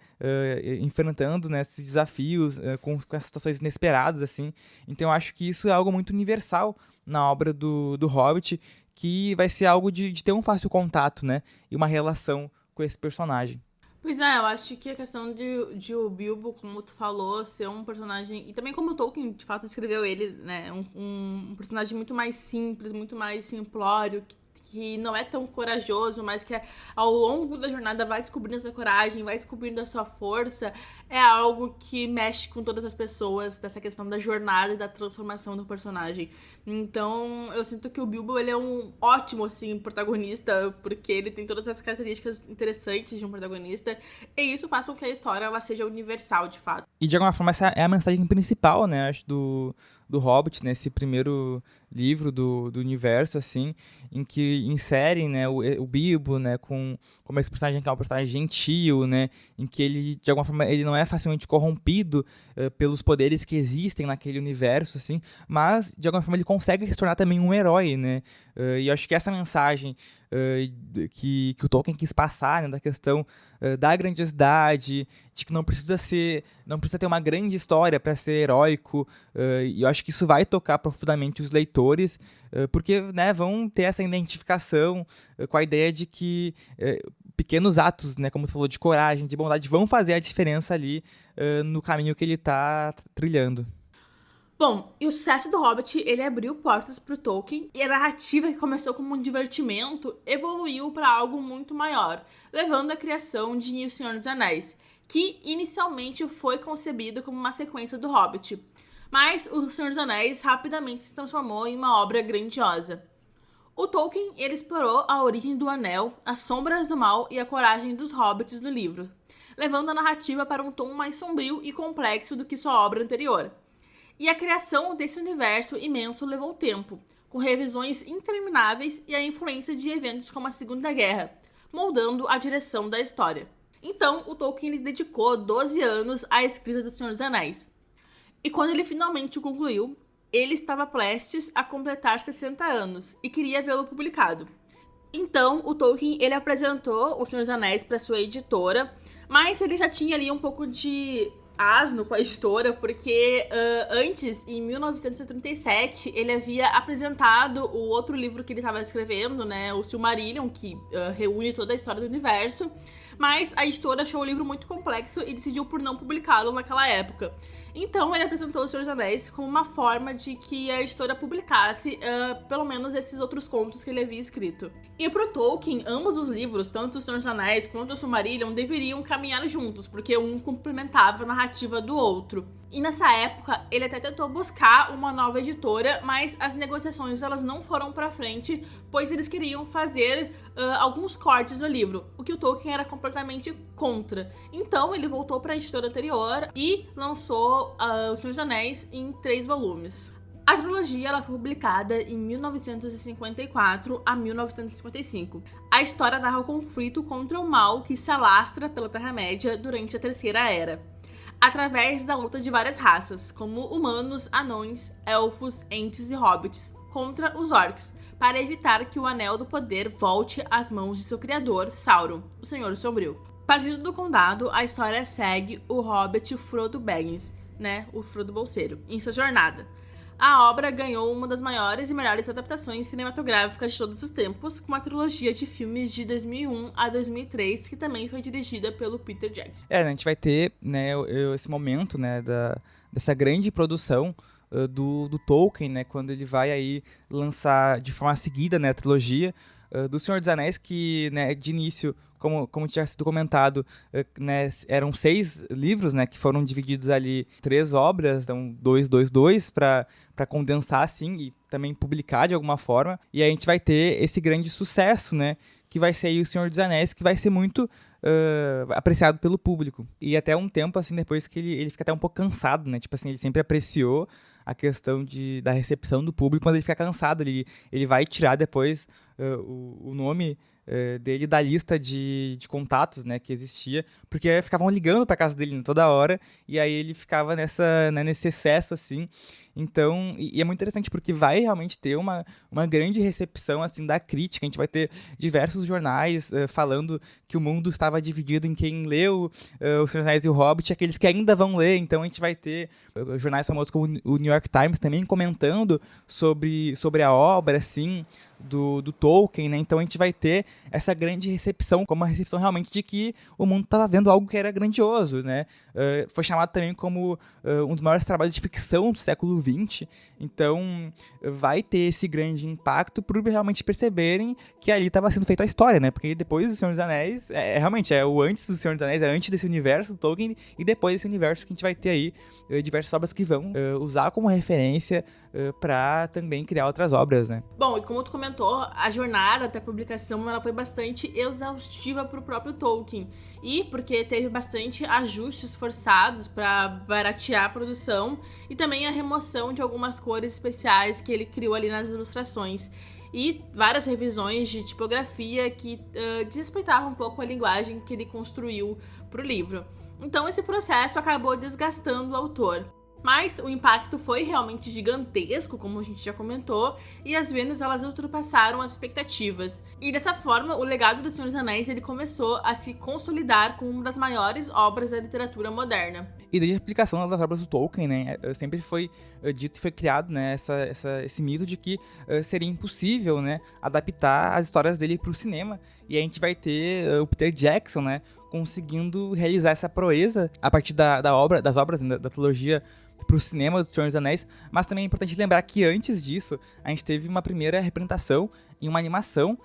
enfrentando, né, esses desafios, com essas situações inesperadas, assim. Então eu acho que isso é algo muito universal na obra do Hobbit, que vai ser algo de ter um fácil contato, né, e uma relação com esse personagem. Pois é, eu acho que a questão de o Bilbo, como tu falou, ser um personagem... E também como o Tolkien, de fato, escreveu ele, né? Um personagem muito mais simples, muito mais simplório, que não é tão corajoso, mas que ao longo da jornada vai descobrindo a sua coragem, vai descobrindo a sua força, é algo que mexe com todas as pessoas, dessa questão da jornada e da transformação do personagem. Então, eu sinto que o Bilbo, ele é um ótimo, assim, protagonista, porque ele tem todas as características interessantes de um protagonista, e isso faz com que a história ela seja universal, de fato. E de alguma forma essa é a mensagem principal, né, acho, do Hobbit, né, esse primeiro livro do universo, assim, em que inserem, né, o Bilbo, né, como esse personagem que é um personagem gentil, né, em que ele, de alguma forma, ele não é facilmente corrompido pelos poderes que existem naquele universo, assim, mas, de alguma forma, ele consegue se tornar também um herói, né, e eu acho que essa mensagem que o Tolkien quis passar, né, da questão da grandiosidade, de que não precisa ter uma grande história para ser heróico, e eu acho que isso vai tocar profundamente os leitores, porque, né, vão ter essa identificação com a ideia de que pequenos atos, né, como tu falou, de coragem, de bondade, vão fazer a diferença ali no caminho que ele está trilhando. Bom, e o sucesso do Hobbit, ele abriu portas pro Tolkien, e a narrativa que começou como um divertimento evoluiu para algo muito maior, levando à criação de O Senhor dos Anéis, que inicialmente foi concebido como uma sequência do Hobbit. Mas O Senhor dos Anéis rapidamente se transformou em uma obra grandiosa. O Tolkien, ele explorou a origem do Anel, as sombras do mal e a coragem dos hobbits no livro, levando a narrativa para um tom mais sombrio e complexo do que sua obra anterior. E a criação desse universo imenso levou tempo, com revisões intermináveis e a influência de eventos como a Segunda Guerra, moldando a direção da história. Então, o Tolkien dedicou 12 anos à escrita do Senhor dos Anéis. E quando ele finalmente o concluiu, ele estava prestes a completar 60 anos e queria vê-lo publicado. Então, o Tolkien, ele apresentou O Senhor dos Anéis para sua editora, mas ele já tinha ali um pouco de asno com a editora, porque antes, em 1937, ele havia apresentado o outro livro que ele estava escrevendo, né, o Silmarillion, que reúne toda a história do universo, mas a editora achou o livro muito complexo e decidiu por não publicá-lo naquela época. Então ele apresentou O Senhor dos Anéis como uma forma de que a editora publicasse pelo menos esses outros contos que ele havia escrito. E pro Tolkien, ambos os livros, tanto O Senhor dos Anéis quanto o Silmarillion, deveriam caminhar juntos, porque um complementava a narrativa do outro. E nessa época, ele até tentou buscar uma nova editora, mas as negociações elas não foram pra frente, pois eles queriam fazer alguns cortes no livro, o que o Tolkien era completamente contra. Então ele voltou para a editora anterior e lançou O Senhor dos Anéis em 3 volumes. A trilogia ela foi publicada em 1954 a 1955. A história narra o conflito contra o mal que se alastra pela Terra-média durante a Terceira Era, através da luta de várias raças, como humanos, anões, elfos, entes e hobbits, contra os orcs, para evitar que o Anel do Poder volte às mãos de seu criador, Sauron, o Senhor Sombrio. Partindo do Condado, a história segue o hobbit Frodo Baggins, né, o Frodo Bolseiro, em sua jornada. A obra ganhou uma das maiores e melhores adaptações cinematográficas de todos os tempos, com uma trilogia de filmes de 2001 a 2003, que também foi dirigida pelo Peter Jackson. A gente vai ter, né, esse momento, né, dessa grande produção do Tolkien, né, quando ele vai aí lançar de forma seguida, né, a trilogia do Senhor dos Anéis, que, né, de início, como tinha sido comentado, né, eram 6 livros, né, que foram divididos ali em 3 obras, então 2, para condensar, assim, e também publicar de alguma forma. E aí a gente vai ter esse grande sucesso, né, que vai ser aí o Senhor dos Anéis, que vai ser muito apreciado pelo público. E até um tempo, assim, depois que ele fica até um pouco cansado, né, tipo assim, ele sempre apreciou a questão da recepção do público, mas ele fica cansado, ele vai tirar depois o nome dele da lista de contatos, né, que existia, porque ficavam ligando pra casa dele, né, toda hora, e aí ele ficava né, nesse excesso, assim. Então, e é muito interessante porque vai realmente ter uma grande recepção, assim, da crítica. A gente vai ter diversos jornais falando que o mundo estava dividido em quem leu O Senhor dos Anéis e o Hobbit e aqueles que ainda vão ler. Então a gente vai ter jornais famosos como o New York Times também comentando sobre a obra, assim, do Tolkien, né? Então a gente vai ter essa grande recepção, como uma recepção realmente de que o mundo estava vendo algo que era grandioso, né? Foi chamado também como um dos maiores trabalhos de ficção do século XX. Então vai ter esse grande impacto por realmente perceberem que ali estava sendo feita a história, né? Porque depois do Senhor dos Anéis, realmente é o antes do Senhor dos Anéis, é antes desse universo do Tolkien e depois desse universo que a gente vai ter aí diversas obras que vão usar como referência para também criar outras obras, né? Bom, e como tu comentou, a jornada até a publicação ela foi bastante exaustiva para o próprio Tolkien. E porque teve bastante ajustes forçados para baratear a produção e também a remoção de algumas cores especiais que ele criou ali nas ilustrações. E várias revisões de tipografia que desrespeitavam um pouco a linguagem que ele construiu para o livro. Então esse processo acabou desgastando o autor. Mas o impacto foi realmente gigantesco, como a gente já comentou, e as vendas elas ultrapassaram as expectativas. E dessa forma, o legado do Senhor dos Anéis ele começou a se consolidar como uma das maiores obras da literatura moderna. E desde a aplicação das obras do Tolkien, né, sempre foi dito e foi criado, né, esse mito de que seria impossível, né, adaptar as histórias dele para o cinema. E a gente vai ter o Peter Jackson, né, conseguindo realizar essa proeza a partir das obras, né, da trilogia para o cinema do Senhor dos Anéis, mas também é importante lembrar que antes disso a gente teve uma primeira representação em uma animação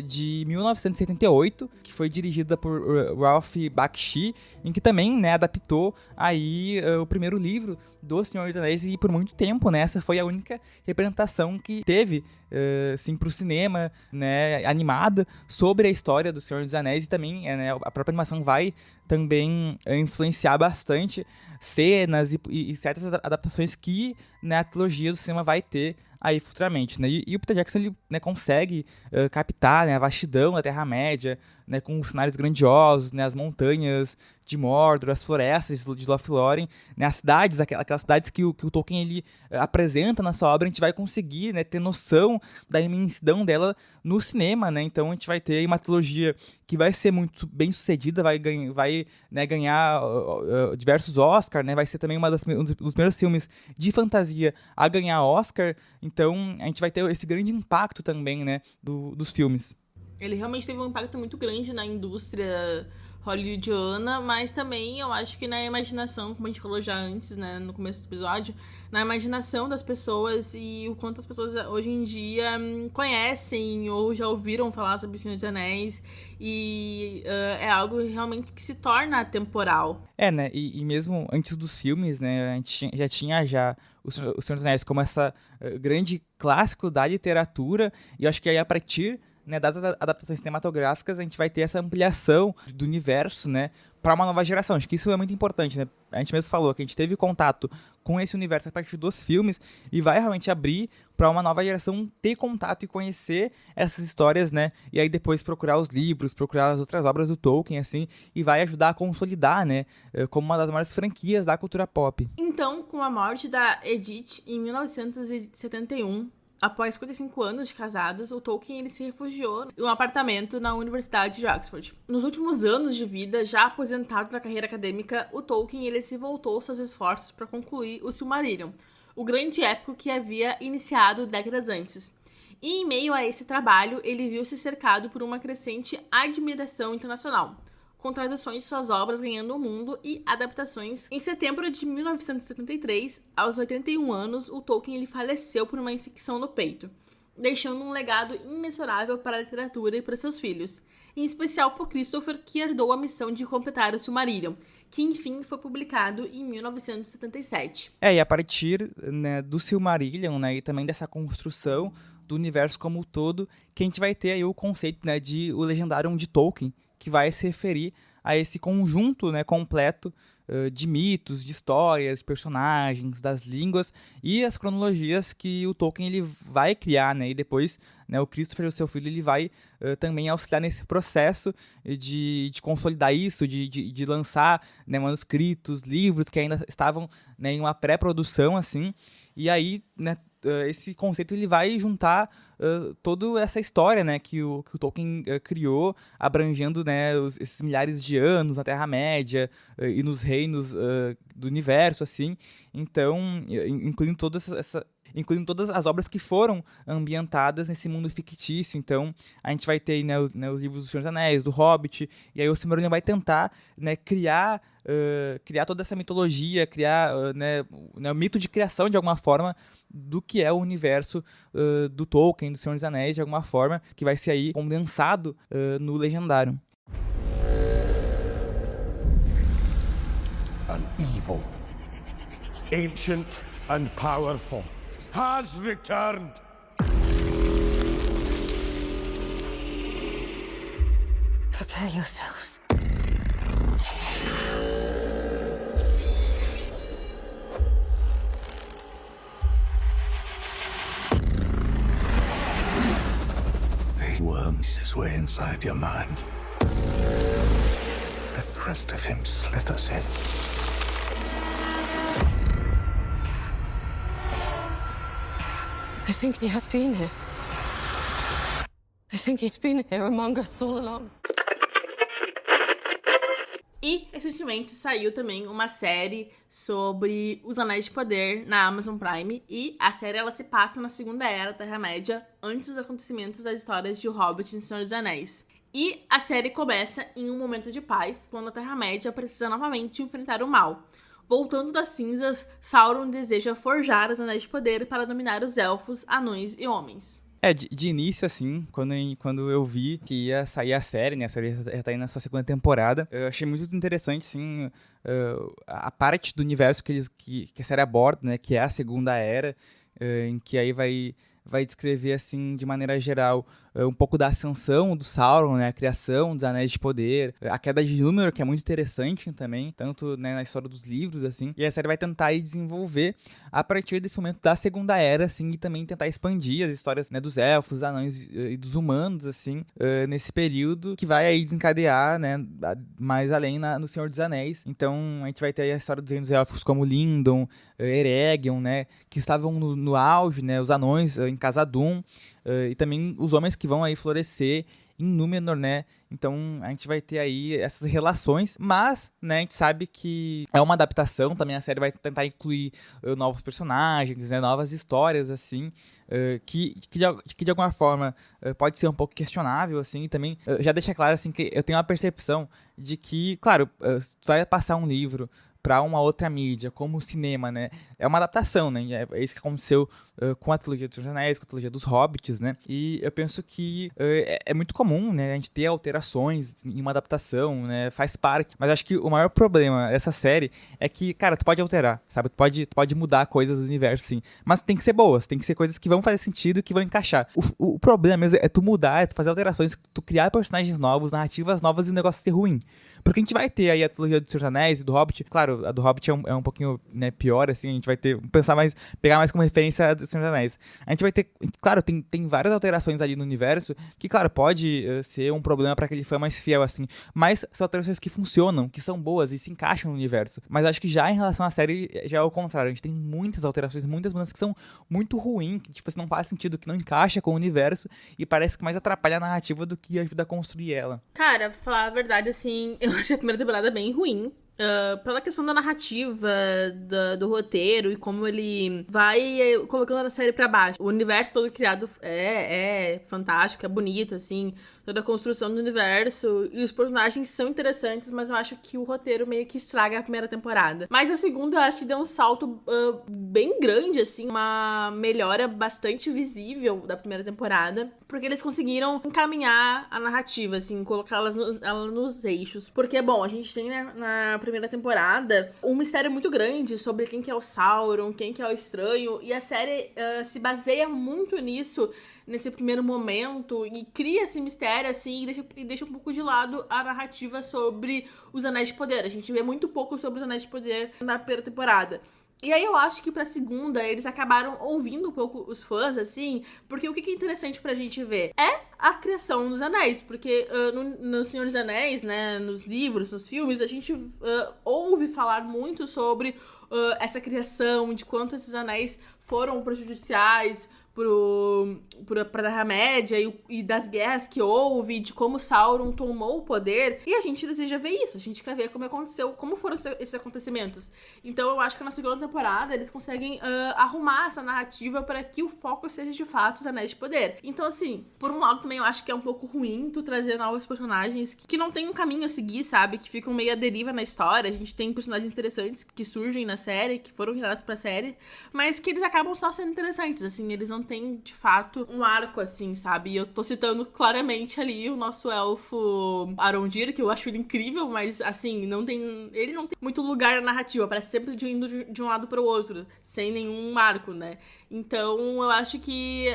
de 1978, que foi dirigida por Ralph Bakshi, em que também, né, adaptou aí o primeiro livro do Senhor dos Anéis, e por muito tempo, né, essa foi a única representação que teve sim, para o cinema, né, animada sobre a história do Senhor dos Anéis, e também né, a própria animação vai também influenciar bastante cenas e certas adaptações que, né, a trilogia do cinema vai ter aí futuramente, né? E o Peter Jackson ele, né, consegue captar, né, a vastidão da Terra-média, né, com os cenários grandiosos, né, as montanhas de Mordor, as florestas de Lothlórien, né, as cidades, aquelas cidades que o Tolkien ele apresenta na sua obra. A gente vai conseguir, né, ter noção da imensidão dela no cinema, né? Então a gente vai ter uma trilogia que vai ser muito bem sucedida, vai né, ganhar diversos Oscars, né? Vai ser também um dos primeiros filmes de fantasia a ganhar Oscar. Então a gente vai ter esse grande impacto também, né, dos filmes. Ele realmente teve um impacto muito grande na indústria hollywoodiana, mas também eu acho que na imaginação, como a gente falou já antes, né, no começo do episódio, na imaginação das pessoas e o quanto as pessoas hoje em dia conhecem ou já ouviram falar sobre o Senhor dos Anéis, e é algo realmente que se torna atemporal. Né, e mesmo antes dos filmes, né, a gente já tinha o Senhor dos Anéis como essa grande clássico da literatura, e eu acho que aí a partir, né, das adaptações cinematográficas a gente vai ter essa ampliação do universo, né, para uma nova geração. Acho que isso é muito importante, né? A gente mesmo falou que a gente teve contato com esse universo a partir dos filmes e vai realmente abrir para uma nova geração ter contato e conhecer essas histórias, né? E aí depois procurar os livros, procurar as outras obras do Tolkien, assim, e vai ajudar a consolidar, né, como uma das maiores franquias da cultura pop. Então, com a morte da Edith em 1971, Após 55 anos de casados, o Tolkien ele se refugiou em um apartamento na Universidade de Oxford. Nos últimos anos de vida, já aposentado da carreira acadêmica, o Tolkien ele se voltou aos seus esforços para concluir o Silmarillion, o grande épico que havia iniciado décadas antes. E em meio a esse trabalho, ele viu-se cercado por uma crescente admiração internacional, com traduções de suas obras ganhando o mundo e adaptações. Em setembro de 1973, aos 81 anos, o Tolkien ele faleceu por uma infecção no peito, deixando um legado imensurável para a literatura e para seus filhos, em especial por Christopher, que herdou a missão de completar o Silmarillion, que enfim foi publicado em 1977. E a partir, né, do Silmarillion, né, e também dessa construção do universo como um todo, que a gente vai ter aí o conceito, né, de o Legendarium de Tolkien, que vai se referir a esse conjunto, né, completo de mitos, de histórias, personagens, das línguas e as cronologias que o Tolkien ele vai criar, né, e depois, né, o Christopher, o seu filho, ele vai também auxiliar nesse processo de consolidar isso, de lançar, né, manuscritos, livros que ainda estavam, né, em uma pré-produção, assim, e aí, né, esse conceito ele vai juntar toda essa história, né, que o Tolkien criou, abrangendo, né, esses milhares de anos na Terra-média e nos reinos do universo, assim. Então, incluindo todas as obras que foram ambientadas nesse mundo fictício. Então, a gente vai ter, né, os livros do Senhor dos Anéis, do Hobbit, e aí o Silmarillion vai tentar, né, criar toda essa mitologia, criar né, o mito de criação, de alguma forma, do que é o universo do Tolkien, do Senhor dos Anéis, de alguma forma, que vai ser aí condensado no Legendarium. An evil, ancient and powerful, has returned. Prepare yourselves. He worms his way inside your mind. The crest of him slithers in. I think he has been here. I think he's been here among us all along. E, recentemente, saiu também uma série sobre os Anéis de Poder na Amazon Prime. E a série, ela se passa na Segunda Era da Terra-média, antes dos acontecimentos das histórias de O Hobbit e Senhor dos Anéis. E a série começa em um momento de paz, quando a Terra-média precisa novamente enfrentar o mal. Voltando das cinzas, Sauron deseja forjar os Anéis de Poder para dominar os elfos, anões e homens. De início, assim, quando eu vi que ia sair a série, né, a série já tá aí na sua segunda temporada, eu achei muito interessante, assim, a parte do universo que a série aborda, né, que é a Segunda Era, em que aí vai descrever, assim, de maneira geral, um pouco da ascensão do Sauron, né, a criação dos Anéis de Poder, a queda de Númenor, que é muito interessante também, tanto, né, na história dos livros, assim, e a série vai tentar aí desenvolver a partir desse momento da Segunda Era, assim, e também tentar expandir as histórias, né, dos elfos, dos anões e dos humanos, assim, nesse período, que vai aí desencadear, né, mais além no Senhor dos Anéis. Então, a gente vai ter aí a história dos reinos elfos como Lindon, Eregion, né, que estavam no auge, né, os anões em Khazad-dûm, e também os homens que vão aí florescer em Númenor, né? Então a gente vai ter aí essas relações, mas, né, a gente sabe que é uma adaptação, também a série vai tentar incluir novos personagens, né, novas histórias, assim, que de alguma forma pode ser um pouco questionável, assim, e também já deixa claro, assim, que eu tenho uma percepção de que, claro, vai passar um livro para uma outra mídia, como o cinema, né? É uma adaptação, né? É isso que aconteceu com a trilogia dos Anéis, com a trilogia dos Hobbits, né? E eu penso que é muito comum, né? A gente ter alterações em uma adaptação, né? Faz parte. Mas acho que o maior problema dessa série é que, cara, tu pode alterar, sabe? Tu pode mudar coisas do universo, sim. Mas tem que ser boas, tem que ser coisas que vão fazer sentido e que vão encaixar. O problema mesmo é tu mudar, é tu fazer alterações, tu criar personagens novos, narrativas novas e o negócio ser ruim. Porque a gente vai ter aí a trilogia do Senhor dos Anéis e do Hobbit, claro, claro, a do Hobbit é um pouquinho, né, pior, assim, a gente vai pegar mais como referência a do Senhor dos Anéis. A gente vai ter, claro, tem várias alterações ali no universo, que, claro, pode ser um problema pra aquele fã mais fiel, assim, mas são alterações que funcionam, que são boas e se encaixam no universo. Mas acho que já em relação à série, já é o contrário, a gente tem muitas alterações, muitas mudanças que são muito ruins, que, tipo assim, não faz sentido, que não encaixa com o universo e parece que mais atrapalha a narrativa do que ajuda a construir ela. Cara, pra falar a verdade, assim, eu achei a primeira temporada bem ruim. Pela questão da narrativa, do roteiro e como ele vai colocando a série pra baixo. O universo todo criado é fantástico, é bonito, assim. Toda a construção do universo e os personagens são interessantes, mas eu acho que o roteiro meio que estraga a primeira temporada. Mas a segunda eu acho que deu um salto bem grande, assim, uma melhora bastante visível da primeira temporada, porque eles conseguiram encaminhar a narrativa, assim, colocar ela nos eixos. Porque, bom, a gente tem, né, na primeira temporada um mistério muito grande sobre quem que é o Sauron, quem que é o Estranho, e a série se baseia muito nisso, nesse primeiro momento, e cria esse mistério, assim, e deixa um pouco de lado a narrativa sobre os Anéis de Poder. A gente vê muito pouco sobre os Anéis de Poder na primeira temporada. E aí eu acho que pra segunda eles acabaram ouvindo um pouco os fãs, assim, porque o que é interessante pra gente ver é a criação dos anéis, porque no Senhor dos Anéis, né, nos livros, nos filmes, a gente ouve falar muito sobre essa criação, de quanto esses anéis foram prejudiciais pra Terra-média e das guerras que houve, de como Sauron tomou o poder, e a gente deseja ver isso, a gente quer ver como aconteceu, como foram esses acontecimentos. Então eu acho que na segunda temporada eles conseguem arrumar essa narrativa para que o foco seja de fato os Anéis de Poder. Então assim, por um lado também eu acho que é um pouco ruim tu trazer novos personagens que não tem um caminho a seguir, sabe, que ficam meio à deriva na história. A gente tem personagens interessantes que surgem na série, que foram criados pra série, mas que eles acabam só sendo interessantes, assim, eles não tem, de fato, um arco, assim, sabe? E eu tô citando claramente ali o nosso elfo Arondir, que eu acho ele incrível, mas, assim, ele não tem muito lugar na narrativa, parece sempre indo de um lado pro outro, sem nenhum arco, né? Então, eu acho que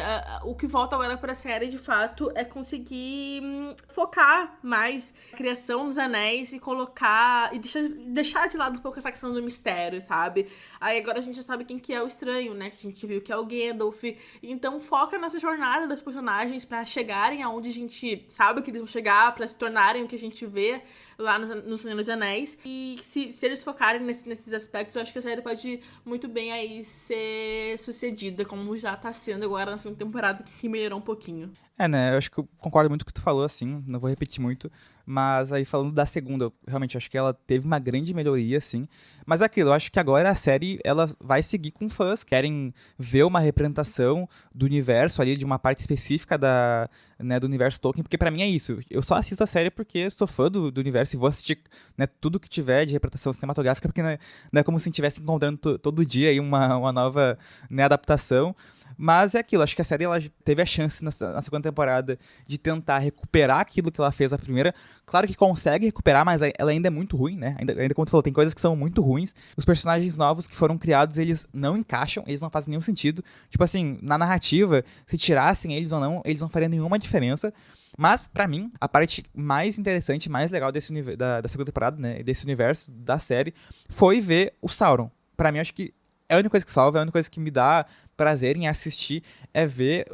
o que volta agora pra série, de fato, é conseguir focar mais na criação dos anéis e colocar... e deixar de lado um pouco essa questão do mistério, sabe? Aí agora a gente já sabe quem que é o Estranho, né? Que a gente viu que é o Gandalf. Então, foca nessa jornada dos personagens pra chegarem aonde a gente sabe que eles vão chegar, pra se tornarem o que a gente vê lá no Senhor dos Anéis. E se eles focarem nesses aspectos, eu acho que a série pode muito bem aí ser sucedida, como já tá sendo agora na segunda temporada, que melhorou um pouquinho. Né, eu acho que eu concordo muito com o que tu falou, assim, não vou repetir muito, mas aí falando da segunda, eu realmente acho que ela teve uma grande melhoria, assim, mas aquilo, eu acho que agora a série, ela vai seguir com fãs, querem ver uma representação do universo ali, de uma parte específica do universo Tolkien, porque pra mim é isso, eu só assisto a série porque sou fã do universo e vou assistir, né, tudo que tiver de representação cinematográfica, porque não é como se a gente estivesse encontrando todo dia aí uma nova, né, adaptação. Mas é aquilo, acho que a série ela teve a chance na segunda temporada de tentar recuperar aquilo que ela fez na primeira. Claro que consegue recuperar, mas ela ainda é muito ruim, né? Ainda como tu falou, tem coisas que são muito ruins. Os personagens novos que foram criados, eles não encaixam, eles não fazem nenhum sentido. Tipo assim, na narrativa, se tirassem eles ou não, eles não fariam nenhuma diferença. Mas, pra mim, a parte mais interessante, mais legal da segunda temporada, né, desse universo, da série, foi ver o Sauron. Pra mim, acho que é a única coisa que salva, é a única coisa que me dá prazer em assistir, é ver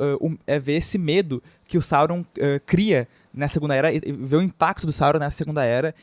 esse medo que o Sauron cria na Segunda Era, ver o impacto do Sauron na Segunda Era,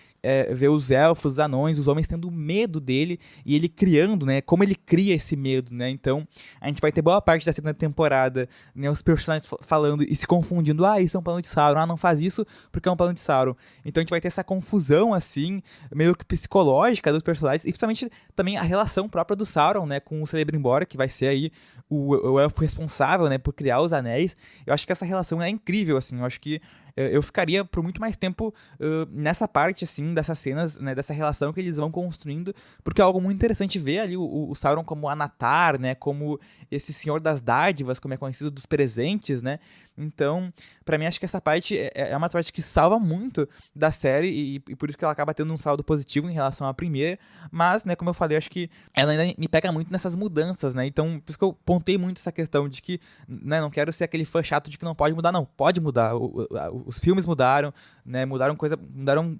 ver os elfos, os anões, os homens tendo medo dele e ele criando, né, como ele cria esse medo, né, então a gente vai ter boa parte da segunda temporada, né, os personagens falando e se confundindo, isso é um plano de Sauron, não faz isso porque é um plano de Sauron, então a gente vai ter essa confusão, assim, meio que psicológica dos personagens e principalmente também a relação própria do Sauron, né, com o Celebrimbor, que vai ser aí o elfo responsável, né, por criar os anéis. Eu acho que essa relação é incrível, assim, eu acho que eu ficaria por muito mais tempo nessa parte, assim, dessas cenas, né, dessa relação que eles vão construindo, porque é algo muito interessante ver ali o Sauron como Anatar, né, como esse senhor das dádivas, como é conhecido, dos presentes, né, então, pra mim, acho que essa parte é uma parte que salva muito da série e por isso que ela acaba tendo um saldo positivo em relação à primeira, mas, né, como eu falei, acho que ela ainda me pega muito nessas mudanças, né, então, por isso que eu pontei muito essa questão de que, né, não quero ser aquele fã chato de que não pode mudar, não, pode mudar, o os filmes mudaram, né? Mudaram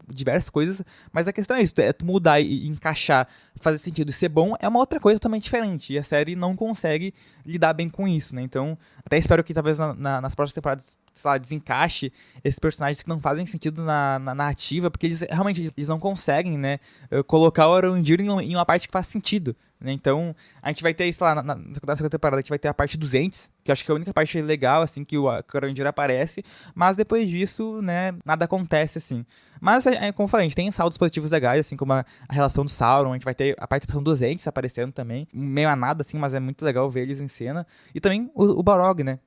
diversas coisas, mas a questão é isso, é tu mudar e encaixar, fazer sentido e ser bom é uma outra coisa totalmente diferente, e a série não consegue lidar bem com isso, né? Então, até espero que talvez nas próximas temporadas, sei lá, desencaixe esses personagens que não fazem sentido na narrativa, porque eles realmente eles não conseguem, né, colocar o Arondir em uma parte que faz sentido, né? Então, a gente vai ter, sei lá, na segunda temporada, a gente vai ter a parte 200, que eu acho que é a única parte legal, assim, que o Arondir aparece, mas depois disso, né, nada acontece, assim. Mas, como eu falei, a gente tem saldos positivos legais, assim, como a relação do Sauron, a gente vai ter a participação dos Ents aparecendo também, meio a nada, assim, mas é muito legal ver eles em cena. E também o Balrog, né,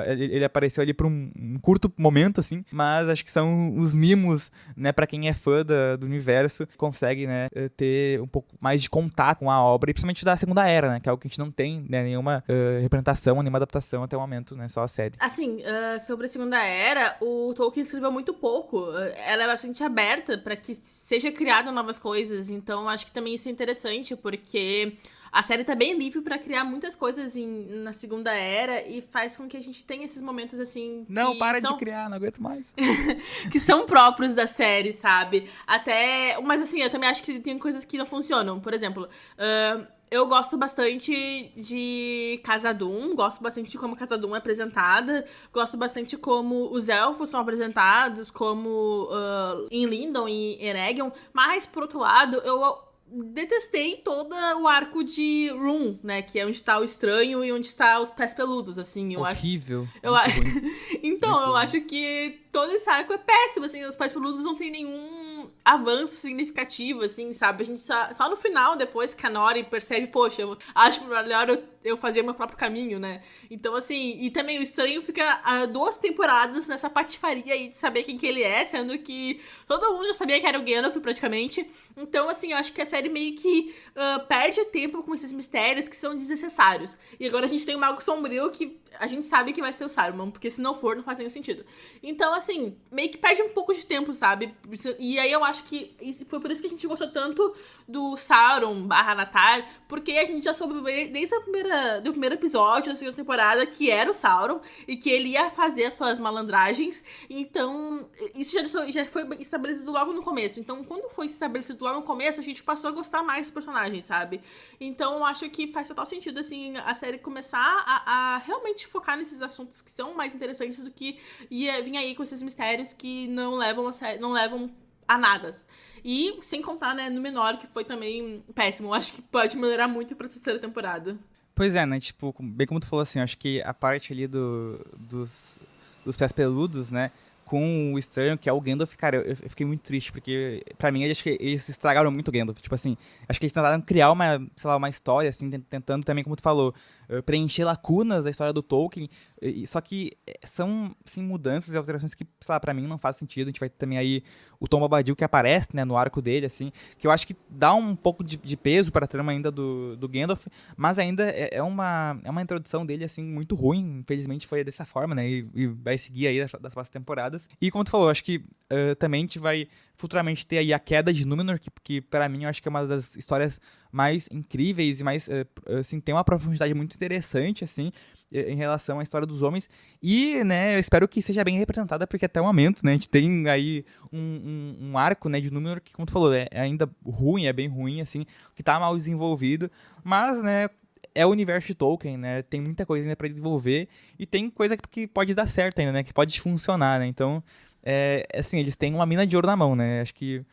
ele apareceu ali por um curto momento, assim, mas acho que são os mimos, né, pra quem é fã do universo, consegue, né, ter um pouco mais de contato com a obra, e principalmente da Segunda Era, né, que é algo que a gente não tem, né, nenhuma representação, nenhuma adaptação até o momento, né, só a série. Assim, sobre a Segunda Era, o Tolkien escreveu muito pouco. Ela é bastante aberta para que seja criada novas coisas, então acho que também isso é interessante, porque a série tá bem livre pra criar muitas coisas na Segunda Era e faz com que a gente tenha esses momentos, assim, não, para de criar, não aguento mais. que são próprios da série, sabe? Mas assim, eu também acho que tem coisas que não funcionam. Por exemplo, eu gosto bastante de Khazad-dûm, gosto bastante de como Khazad-dûm é apresentada, gosto bastante como os elfos são apresentados, como em Lindon e Eregion, mas, por outro lado, eu detestei todo o arco de Rhûn, né, que é onde tá o estranho e onde tá os pés peludos, assim, horrível. Então, eu acho que todo esse arco é péssimo, assim, os pés peludos não tem nenhum avanço significativo, assim, sabe? A gente só no final, depois que a Nori percebe, poxa, eu acho melhor eu fazer o meu próprio caminho, né? Então, assim, e também o estranho fica 2 temporadas nessa patifaria aí de saber quem que ele é, sendo que todo mundo já sabia que era o Gandalf, praticamente. Então, assim, eu acho que a série meio que perde tempo com esses mistérios que são desnecessários. E agora a gente tem o Mago Sombrio, que a gente sabe que vai ser o Saruman, porque se não for, não faz nenhum sentido. Então, assim, meio que perde um pouco de tempo, sabe? E aí eu acho que foi por isso que a gente gostou tanto do Sauron /Anatar, porque a gente já soube desde do primeiro episódio da segunda temporada que era o Sauron e que ele ia fazer as suas malandragens. Então, isso já foi estabelecido logo no começo. Então, quando foi estabelecido lá no começo, a gente passou a gostar mais do personagem, sabe? Então, eu acho que faz total sentido, assim, a série começar a realmente focar nesses assuntos que são mais interessantes do que vir aí com esses mistérios que não levam a nada. E, sem contar, né, no menor, que foi também péssimo. Eu acho que pode melhorar muito pra terceira temporada. Pois é, né, tipo, bem como tu falou, assim, eu acho que a parte ali dos pés peludos, né, com o estranho, que é o Gandalf, cara, eu fiquei muito triste, porque pra mim, acho que eles estragaram muito o Gandalf, tipo assim, acho que eles tentaram criar uma história, assim, tentando também, como tu falou, preencher lacunas da história do Tolkien, só que são, assim, mudanças e alterações que, sei lá, pra mim não faz sentido. A gente vai ter também aí o Tom Bombadil que aparece, né, no arco dele, assim, que eu acho que dá um pouco de peso pra trama ainda do Gandalf, mas ainda é uma introdução dele, assim, muito ruim. Infelizmente foi dessa forma, né, e vai seguir aí das próximas temporadas. E como tu falou, acho que também a gente vai futuramente ter aí a queda de Númenor, que pra mim eu acho que é uma das histórias mais incríveis e mais, assim, tem uma profundidade muito interessante, assim, em relação à história dos homens, e, né, eu espero que seja bem representada, porque até o momento, né, a gente tem aí um arco, né, de Númenor que, como tu falou, é ainda ruim, é bem ruim, assim, que tá mal desenvolvido, mas, né, é o universo de Tolkien, né, tem muita coisa ainda pra desenvolver, e tem coisa que pode dar certo ainda, né, que pode funcionar, né, então, assim, eles têm uma mina de ouro na mão, né, acho que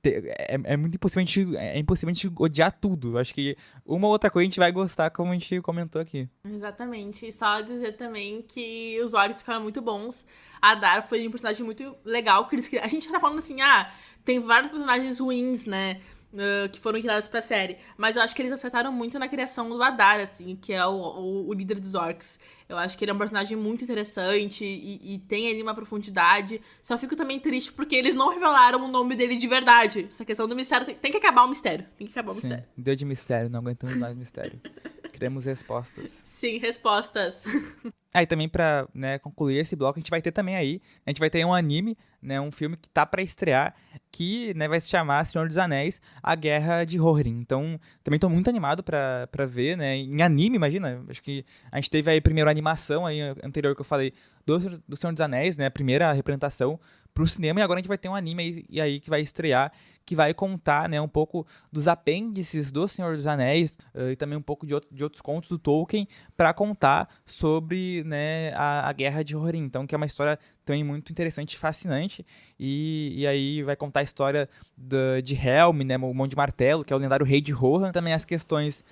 é muito impossível a gente odiar tudo. Acho que uma ou outra coisa a gente vai gostar, como a gente comentou aqui. Exatamente. E só dizer também que os olhos ficaram muito bons. A Dar foi um personagem muito legal que eles criaram. A gente tá falando assim, tem vários personagens ruins, né? Que foram criados pra série. Mas eu acho que eles acertaram muito na criação do Adar, assim, que é o líder dos orcs. Eu acho que ele é um personagem muito interessante e tem ali uma profundidade. Só fico também triste porque eles não revelaram o nome dele de verdade. Essa questão do mistério tem que acabar o mistério. Tem que acabar o mistério. Deu de mistério, não aguentamos mais mistério. Queremos respostas. Sim, respostas. E também pra, né, concluir esse bloco, a gente vai ter também aí, a gente vai ter um anime, né, um filme que tá pra estrear, que, né, vai se chamar Senhor dos Anéis, A Guerra de Rohirrim. Então, também tô muito animado pra ver, né, em anime, imagina, acho que a gente teve aí primeiro a animação aí, anterior que eu falei, do Senhor dos Anéis, né, a primeira representação pro cinema, e agora a gente vai ter um anime aí que vai estrear, que vai contar, né, um pouco dos apêndices do Senhor dos Anéis e também um pouco de outros contos do Tolkien para contar sobre, né, a Guerra de Rohirrim. Então, que é uma história também muito interessante e fascinante. E aí vai contar a história de Helm, né, o Mão de Martelo, que é o lendário rei de Rohan. Também as questões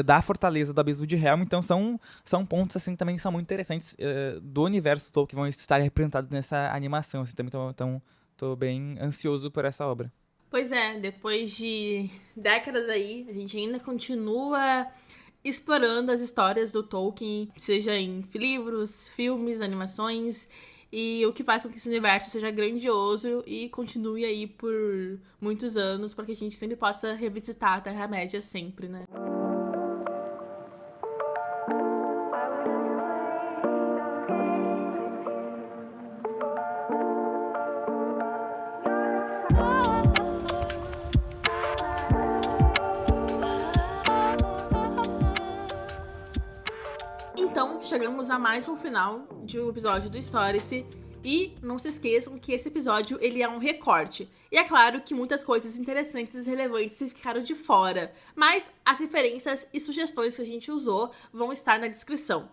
da fortaleza do Abismo de Helm. Então, são pontos, assim, também que são muito interessantes do universo do Tolkien, que vão estar representados nessa animação. Assim, também tô bem ansioso por essa obra. Pois é, depois de décadas aí, a gente ainda continua explorando as histórias do Tolkien, seja em livros, filmes, animações, e o que faz com que esse universo seja grandioso e continue aí por muitos anos, para que a gente sempre possa revisitar a Terra-média sempre, né? Então, chegamos a mais um final de um episódio do Story-se. E não se esqueçam que esse episódio ele é um recorte. E é claro que muitas coisas interessantes e relevantes ficaram de fora. Mas as referências e sugestões que a gente usou vão estar na descrição.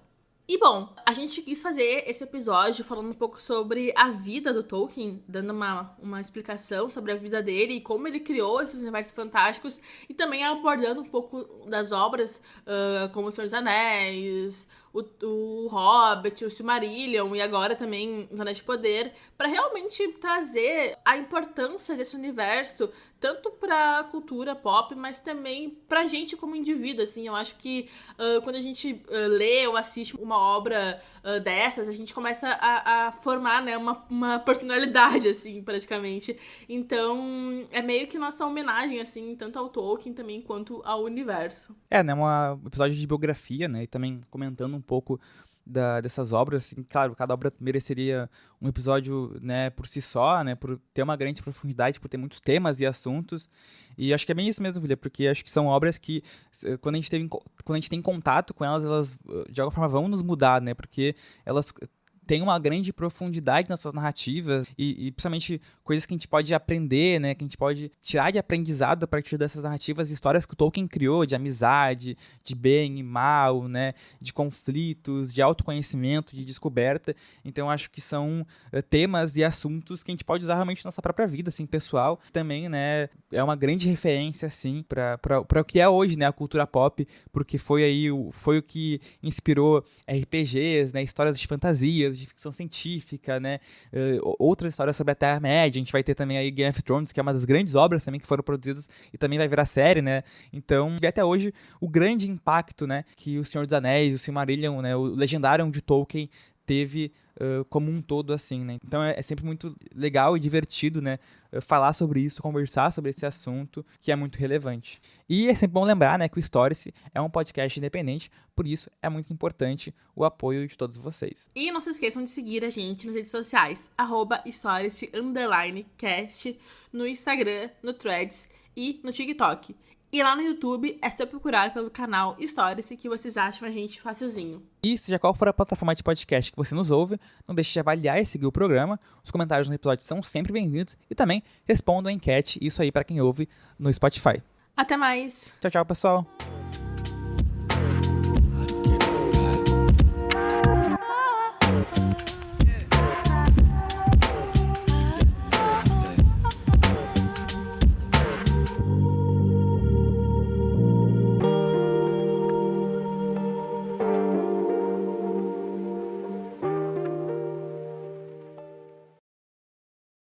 E bom, a gente quis fazer esse episódio falando um pouco sobre a vida do Tolkien, dando uma explicação sobre a vida dele e como ele criou esses universos fantásticos, e também abordando um pouco das obras como O Senhor dos Anéis, o Hobbit, o Silmarillion e agora também Os Anéis de Poder, para realmente trazer a importância desse universo tanto pra cultura pop, mas também pra gente como indivíduo, assim. Eu acho que quando a gente lê ou assiste uma obra dessas, a gente começa a formar, né, uma personalidade, assim, praticamente. Então, é meio que nossa homenagem, assim, tanto ao Tolkien também quanto ao universo. Né, um episódio de biografia, né, e também comentando um pouco dessas obras, assim, claro, cada obra mereceria um episódio, né, por si só, né, por ter uma grande profundidade, por ter muitos temas e assuntos, e acho que é bem isso mesmo, Julia, porque acho que são obras que, quando a gente tem contato com elas, de alguma forma vão nos mudar, né, porque elas tem uma grande profundidade nas suas narrativas e principalmente coisas que a gente pode aprender, né, que a gente pode tirar de aprendizado a partir dessas narrativas, histórias que o Tolkien criou de amizade, de bem e mal, né, de conflitos, de autoconhecimento, de descoberta. Então acho que são temas e assuntos que a gente pode usar realmente na nossa própria vida, assim, pessoal. Também, né, é uma grande referência, assim, para o que é hoje, né, a cultura pop, porque foi o que inspirou RPGs, né, histórias de fantasias, de ficção científica, né, outras histórias sobre a Terra-média. A gente vai ter também aí Game of Thrones, que é uma das grandes obras também que foram produzidas e também vai virar série, né, então até hoje o grande impacto, né, que o Senhor dos Anéis, o Silmarillion, né, o Legendarium de Tolkien teve como um todo, assim, né, então é sempre muito legal e divertido, né, falar sobre isso, conversar sobre esse assunto, que é muito relevante. E é sempre bom lembrar, né, que o Story-se é um podcast independente, por isso é muito importante o apoio de todos vocês. E não se esqueçam de seguir a gente nas redes sociais, @Story_cast, no Instagram, no Threads e no TikTok. E lá no YouTube é só procurar pelo canal Story-se que vocês acham a gente facilzinho. E seja qual for a plataforma de podcast que você nos ouve, não deixe de avaliar e seguir o programa. Os comentários no episódio são sempre bem-vindos e também respondam a enquete, isso aí para quem ouve no Spotify. Até mais! Tchau, tchau, pessoal!